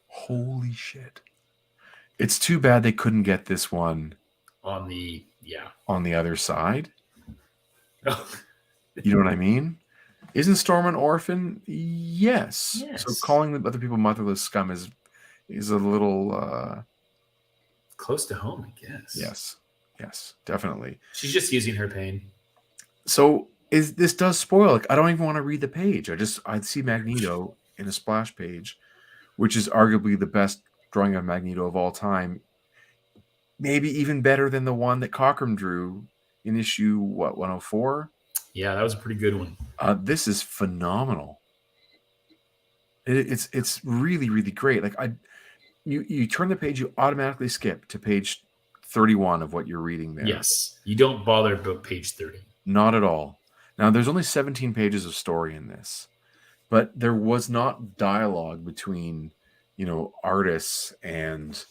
[SPEAKER 1] Holy shit. It's too bad they couldn't get this one
[SPEAKER 2] on the
[SPEAKER 1] other side. You know what I mean? Isn't Storm an orphan? Yes. So calling the other people motherless scum is a little
[SPEAKER 2] close to home, I guess.
[SPEAKER 1] Yes, definitely.
[SPEAKER 2] She's just using her pain.
[SPEAKER 1] So this does spoil. Like, I don't even want to read the page. I see Magneto in a splash page, which is arguably the best drawing of Magneto of all time. Maybe even better than the one that Cockrum drew in issue 104.
[SPEAKER 2] Yeah, that was a pretty good one.
[SPEAKER 1] This is phenomenal. It's really, really great. Like you turn the page, you automatically skip to page 31 of what you're reading there.
[SPEAKER 2] Yes, you don't bother about page 30.
[SPEAKER 1] Not at all. Now, there's only 17 pages of story in this, but there was not dialogue between, artists and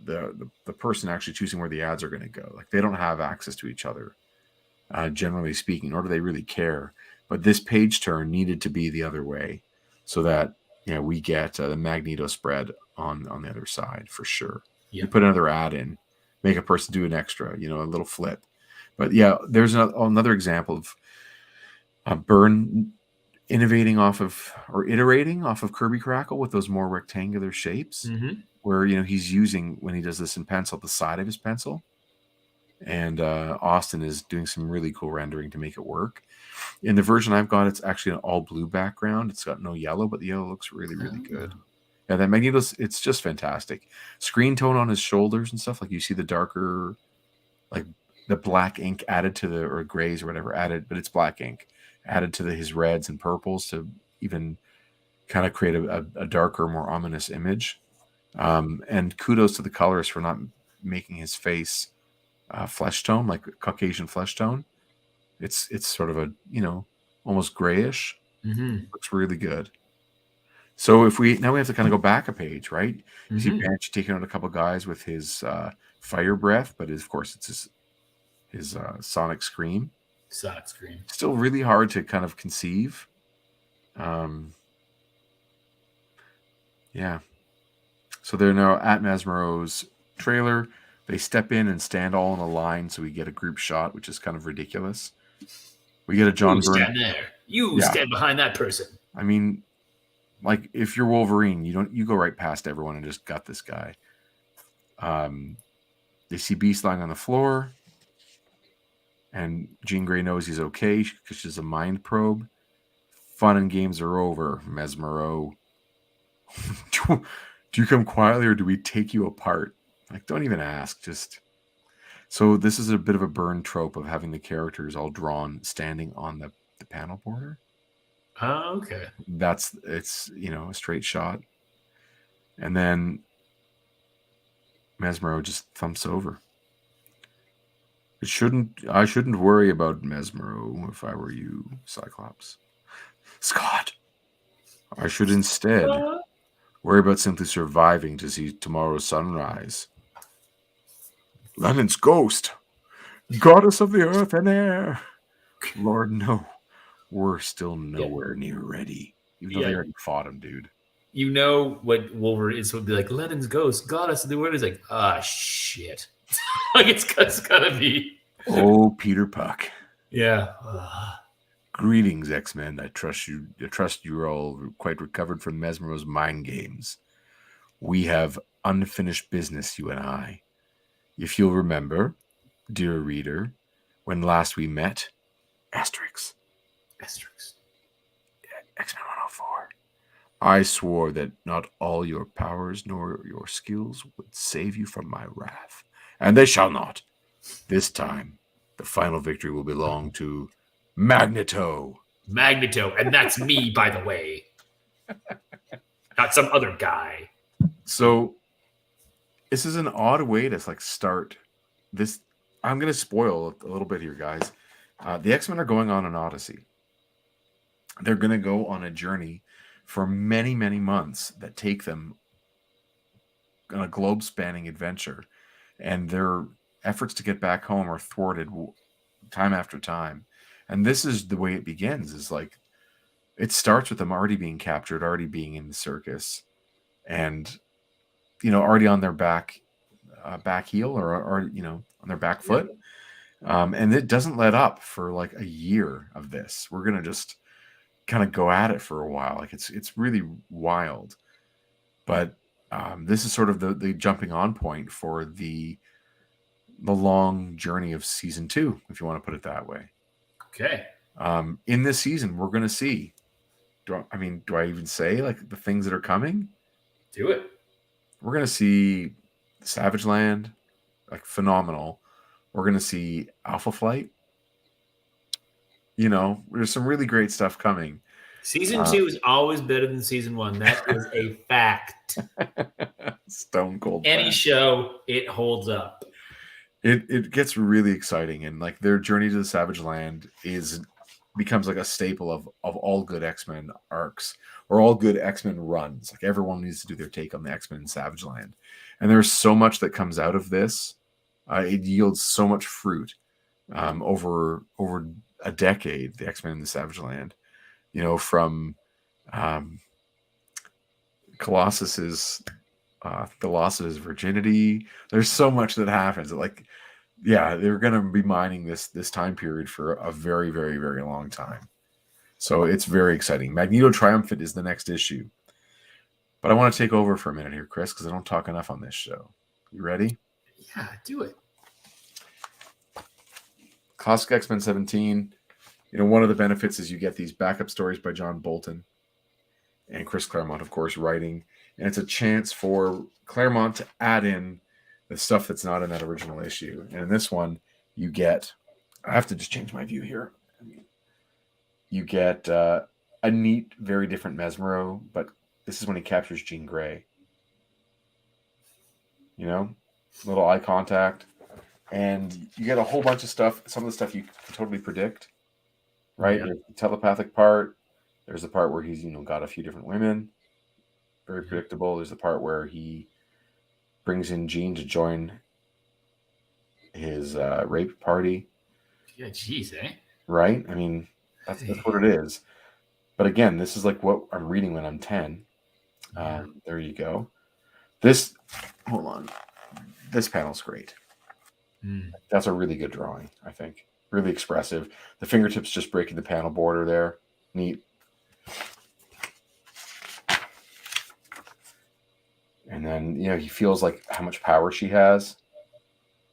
[SPEAKER 1] the person actually choosing where the ads are going to go. Like, they don't have access to each other, generally speaking, nor do they really care. But this page turn needed to be the other way, so that we get the Magneto spread on the other side for sure. Yeah. You put another ad in, make a person do an extra, a little flip. But yeah, there's another example of Byrne iterating off of Kirby Crackle with those more rectangular shapes, where he's using, when he does this in pencil, the side of his pencil, and Austin is doing some really cool rendering to make it work. In the version I've got, it's actually an all blue background. It's got no yellow, but the yellow looks really, really good. Yeah, that Magneto's, it's just fantastic. Screen tone on his shoulders and stuff, like you see the darker, like the black ink added to or grays or whatever added, but it's black ink added to his reds and purples to even kind of create a darker, more ominous image. And kudos to the colorist for not making his face flesh tone, like Caucasian flesh tone. It's sort of a, almost grayish. Looks really good. So now we have to kind of go back a page, right? You see Banshee taking out a couple guys with his fire breath, but of course it's his sonic scream. Still really hard to kind of conceive. Yeah. So they're now at Mesmero's trailer. They step in and stand all in a line, so we get a group shot, which is kind of ridiculous. We get a John Byrne.
[SPEAKER 2] Stand there. You stand behind that person.
[SPEAKER 1] I mean, like, if you're Wolverine, you go right past everyone and just gut this guy. They see Beast lying on the floor, and Jean Grey knows he's okay because she's a mind probe. Fun and games are over, Mesmero. Do you come quietly, or do we take you apart? Like, don't even ask. So this is a bit of a Byrne trope of having the characters all drawn standing on the panel border.
[SPEAKER 2] Oh, okay.
[SPEAKER 1] It's a straight shot, and then Mesmero just thumps over. I shouldn't worry about Mesmero if I were you, Cyclops. Scott, I should instead worry about simply surviving to see tomorrow's sunrise. Lennon's ghost, goddess of the earth and air. Lord, no, we're still nowhere near ready. Even though they already fought him, dude.
[SPEAKER 2] You know what Wolverine is would be like, Lennon's ghost, goddess of the earth. Is like, shit. Like, it's gotta be.
[SPEAKER 1] Oh, Peter Puck.
[SPEAKER 2] Yeah.
[SPEAKER 1] Greetings, X-Men. I trust you're all quite recovered from Mesmero's mind games. We have unfinished business, you and I. If you'll remember, dear reader, when last we met, Asterix. X-Men 104. I swore that not all your powers nor your skills would save you from my wrath. And they shall not. This time, the final victory will belong to Magneto, and that's me, by the way.
[SPEAKER 2] Not some other guy.
[SPEAKER 1] So, this is an odd way to start this. I'm going to spoil a little bit here, guys. The X-Men are going on an odyssey. They're going to go on a journey for many, many months that take them on a globe-spanning adventure. And they're efforts to get back home are thwarted time after time. And this is the way it begins, is like it starts with them already being captured, already being in the circus, and already on their back heel or on their back foot. And it doesn't let up for like a year of this. We're gonna just kind of go at it for a while. Like it's really wild. But this is sort of the jumping on point for the long journey of season 2, if you want to put it that way.
[SPEAKER 2] Okay.
[SPEAKER 1] In this season, we're going to see. Do I even say like the things that are coming?
[SPEAKER 2] Do it.
[SPEAKER 1] We're going to see Savage Land, like phenomenal. We're going to see Alpha Flight. There's some really great stuff coming.
[SPEAKER 2] Season 2 is always better than season 1. That is a fact.
[SPEAKER 1] Stone cold.
[SPEAKER 2] Any
[SPEAKER 1] fact.
[SPEAKER 2] show, it holds up.
[SPEAKER 1] It gets really exciting, and like their journey to the Savage Land becomes like a staple of all good X-Men arcs or all good X-Men runs. Like everyone needs to do their take on the X-Men in Savage Land, and there's so much that comes out of this. It yields so much fruit over a decade. The X-Men in the Savage Land, from Colossus's the loss of his virginity. There's so much that happens. Like, yeah, they're going to be mining this time period for a very, very, very long time. So it's very exciting. Magneto Triumphant is the next issue. But I want to take over for a minute here, Chris, because I don't talk enough on this show. You ready?
[SPEAKER 2] Yeah, do it.
[SPEAKER 1] Classic X-Men 17. One of the benefits is you get these backup stories by John Bolton and Chris Claremont, of course, writing. And it's a chance for Claremont to add in the stuff that's not in that original issue. And in this one, you get... I have to just change my view here. You get a neat, very different Mesmero, but this is when he captures Jean Grey. Little eye contact. And you get a whole bunch of stuff. Some of the stuff you can totally predict, right?
[SPEAKER 2] Yeah.
[SPEAKER 1] There's the telepathic part. There's the part where he's, got a few different women. Very predictable. There's the part where he brings in Jean to join his rape party.
[SPEAKER 2] Yeah, geez, eh?
[SPEAKER 1] Right? That's what it is. But again, this is like what I'm reading when I'm 10. There you go. Hold on. This panel's great. That's a really good drawing, I think. Really expressive. The fingertips just breaking the panel border there. Neat. And then, he feels like how much power she has.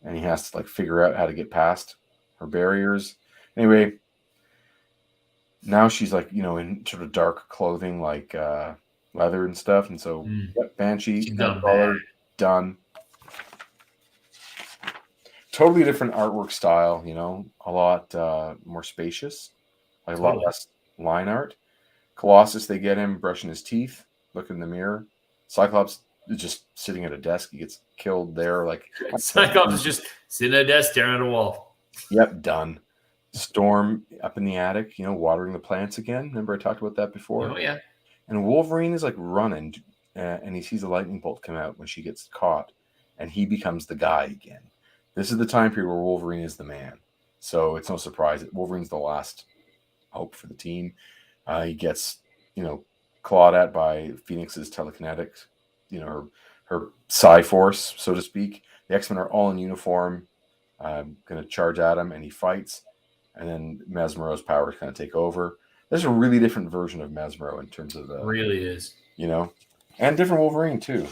[SPEAKER 1] And he has to like figure out how to get past her barriers. Anyway, now she's like, in sort of dark clothing, like leather and stuff. And so, Banshee, done. Totally different artwork style, a lot more spacious, like a lot less line art. Colossus, they get him brushing his teeth, looking in the mirror. Cyclops is just sitting at a desk. He gets killed there. Like
[SPEAKER 2] Cyclops is just sitting at a desk staring at a wall.
[SPEAKER 1] Yep, done. Storm up in the attic, watering the plants again. Remember I talked about that before?
[SPEAKER 2] Oh, yeah.
[SPEAKER 1] And Wolverine is like running, and he sees a lightning bolt come out when she gets caught, and he becomes the guy again. This is the time period where Wolverine is the man. So it's no surprise that Wolverine's the last hope for the team. He gets, clawed at by Phoenix's telekinetics, her psi force, so to speak. The X-Men are all in uniform, going to charge at him, and he fights. And then Mesmero's powers kind of take over. There's a really different version of Mesmero in terms of the...
[SPEAKER 2] Really is.
[SPEAKER 1] And different Wolverine, too.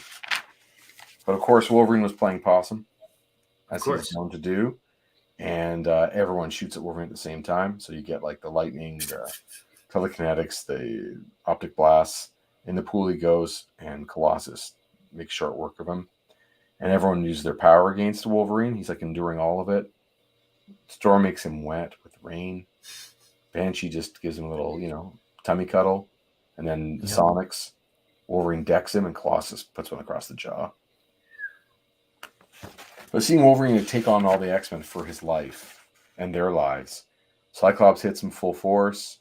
[SPEAKER 1] But, of course, Wolverine was playing possum, as he was known to do. And everyone shoots at Wolverine at the same time. So you get, like, the lightning, the telekinetics, the optic blasts. In the pool he goes, and Colossus makes short work of him. And everyone uses their power against Wolverine. He's, like, enduring all of it. Storm makes him wet with rain. Banshee just gives him a little, tummy cuddle. And then the Sonics. Wolverine decks him, and Colossus puts one across the jaw. But seeing Wolverine take on all the X-Men for his life and their lives, Cyclops hits him full force.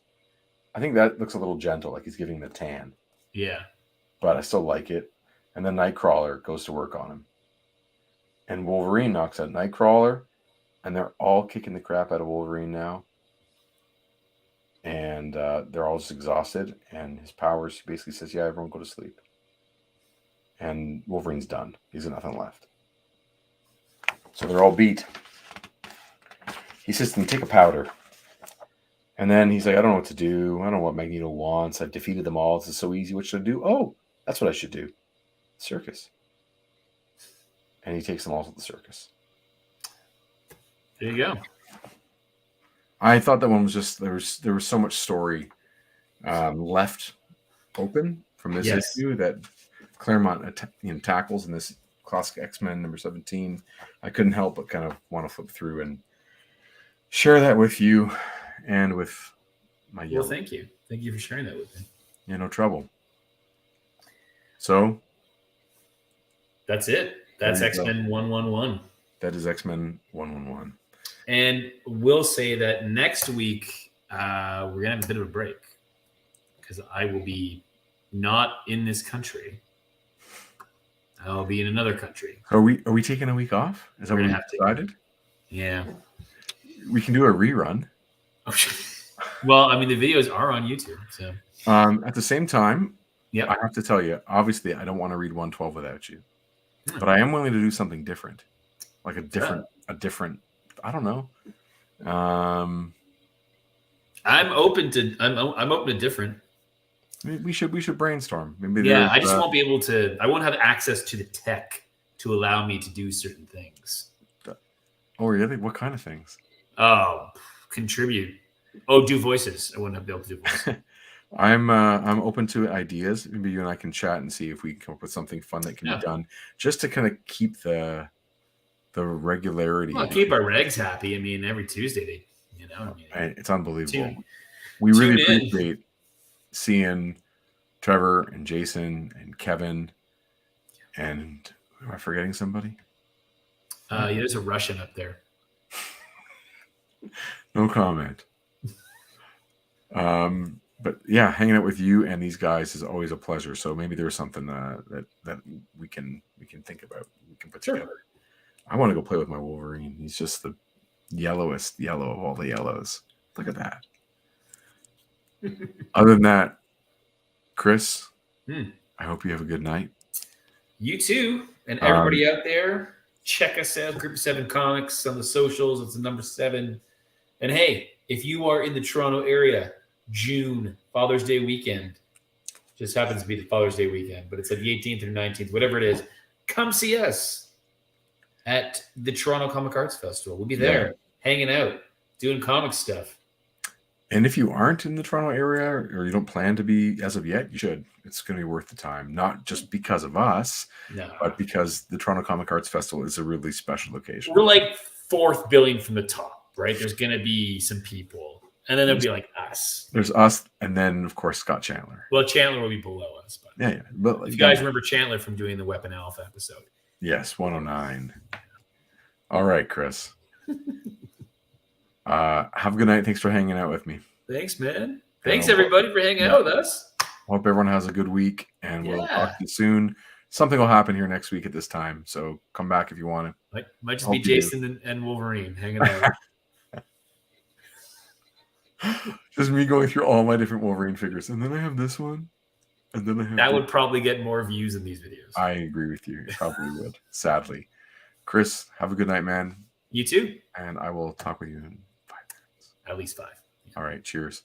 [SPEAKER 1] I think that looks a little gentle, like he's giving him a tan.
[SPEAKER 2] Yeah.
[SPEAKER 1] But I still like it. And then Nightcrawler goes to work on him. And Wolverine knocks out Nightcrawler, and they're all kicking the crap out of Wolverine now. And they're all just exhausted, and his powers basically says, yeah, everyone go to sleep. And Wolverine's done. He's got nothing left. So they're all beat. He says to them, take a powder. And then he's like, I don't know what to do. I don't know what Magneto wants. I've defeated them all. This is so easy. What should I do? Oh, that's what I should do. Circus. And he takes them all to the circus.
[SPEAKER 2] There you go.
[SPEAKER 1] I thought that one was just, there was so much story left open from this issue that Claremont tackles in this classic X-Men number 17. I couldn't help but kind of want to flip through and share that with you and with my
[SPEAKER 2] Well, thank you. Thank you for sharing that with me.
[SPEAKER 1] Yeah, no trouble. So
[SPEAKER 2] that's it. That's X-Men 111.
[SPEAKER 1] That is X-Men 111.
[SPEAKER 2] And we'll say that next week we're going to have a bit of a break because I will be not in this country. I'll be in another country.
[SPEAKER 1] Are we taking a week off? Is that what we decided?
[SPEAKER 2] Yeah.
[SPEAKER 1] We can do a rerun.
[SPEAKER 2] Well, I mean, the videos are on YouTube. So
[SPEAKER 1] at the same time,
[SPEAKER 2] yeah,
[SPEAKER 1] I have to tell you, obviously, I don't want to read 112 without you. But I am willing to do something different. Like a different, I don't know.
[SPEAKER 2] I'm open to different.
[SPEAKER 1] We should brainstorm. Maybe
[SPEAKER 2] I just won't be able to. I won't have access to the tech to allow me to do certain things.
[SPEAKER 1] Oh, really? What kind of things?
[SPEAKER 2] Oh, contribute. Oh, do voices. I wouldn't be able to do voices.
[SPEAKER 1] I'm open to ideas. Maybe you and I can chat and see if we can come up with something fun that can be done, just to kind of keep the regularity.
[SPEAKER 2] Well, keep our regs happy. I mean, every Tuesday,
[SPEAKER 1] it's unbelievable. We really appreciate seeing Trevor and Jason and Kevin and am I forgetting somebody?
[SPEAKER 2] There's a Russian up there.
[SPEAKER 1] No comment. But yeah, hanging out with you and these guys is always a pleasure. So maybe there's something that we can think about. We can put together. I want to go play with my Wolverine. He's just the yellowest yellow of all the yellows. Look at that. Other than that, Chris, I hope you have a good night.
[SPEAKER 2] You too, and everybody out there, check us out. Group 7 Comics on the socials. It's the number 7. And hey, if you are in the Toronto area, June, Father's Day weekend, just happens to be the Father's Day weekend, but it's like the 18th or 19th, whatever it is, come see us at the Toronto Comic Arts Festival. We'll be there, hanging out, doing comic stuff.
[SPEAKER 1] And if you aren't in the Toronto area or you don't plan to be as of yet, you should. It's going to be worth the time, not just because of us, but because the Toronto Comic Arts Festival is a really special location.
[SPEAKER 2] We're like 4th billion from the top, right? There's going to be some people. And then there'll be like us.
[SPEAKER 1] There's us, and then, of course, Scott Chandler.
[SPEAKER 2] Well, Chandler will be below us. But
[SPEAKER 1] yeah. But
[SPEAKER 2] if you guys remember Chandler from doing the Weapon Alpha episode.
[SPEAKER 1] Yes, 109. All right, Chris. Have a good night. Thanks for hanging out with me.
[SPEAKER 2] Thanks, man. Thanks, everybody, for hanging out with us.
[SPEAKER 1] Hope everyone has a good week, and we'll talk to you soon. Something will happen here next week at this time, so come back if you want to.
[SPEAKER 2] Might just be Jason and Wolverine hanging out.
[SPEAKER 1] Just me going through all my different Wolverine figures, and then I have this one, and then I have
[SPEAKER 2] that would probably get more views than these videos.
[SPEAKER 1] I agree with you. It probably would. Sadly, Chris, have a good night, man.
[SPEAKER 2] You too.
[SPEAKER 1] And I will talk with you in 5 minutes.
[SPEAKER 2] At least 5.
[SPEAKER 1] All right. Cheers.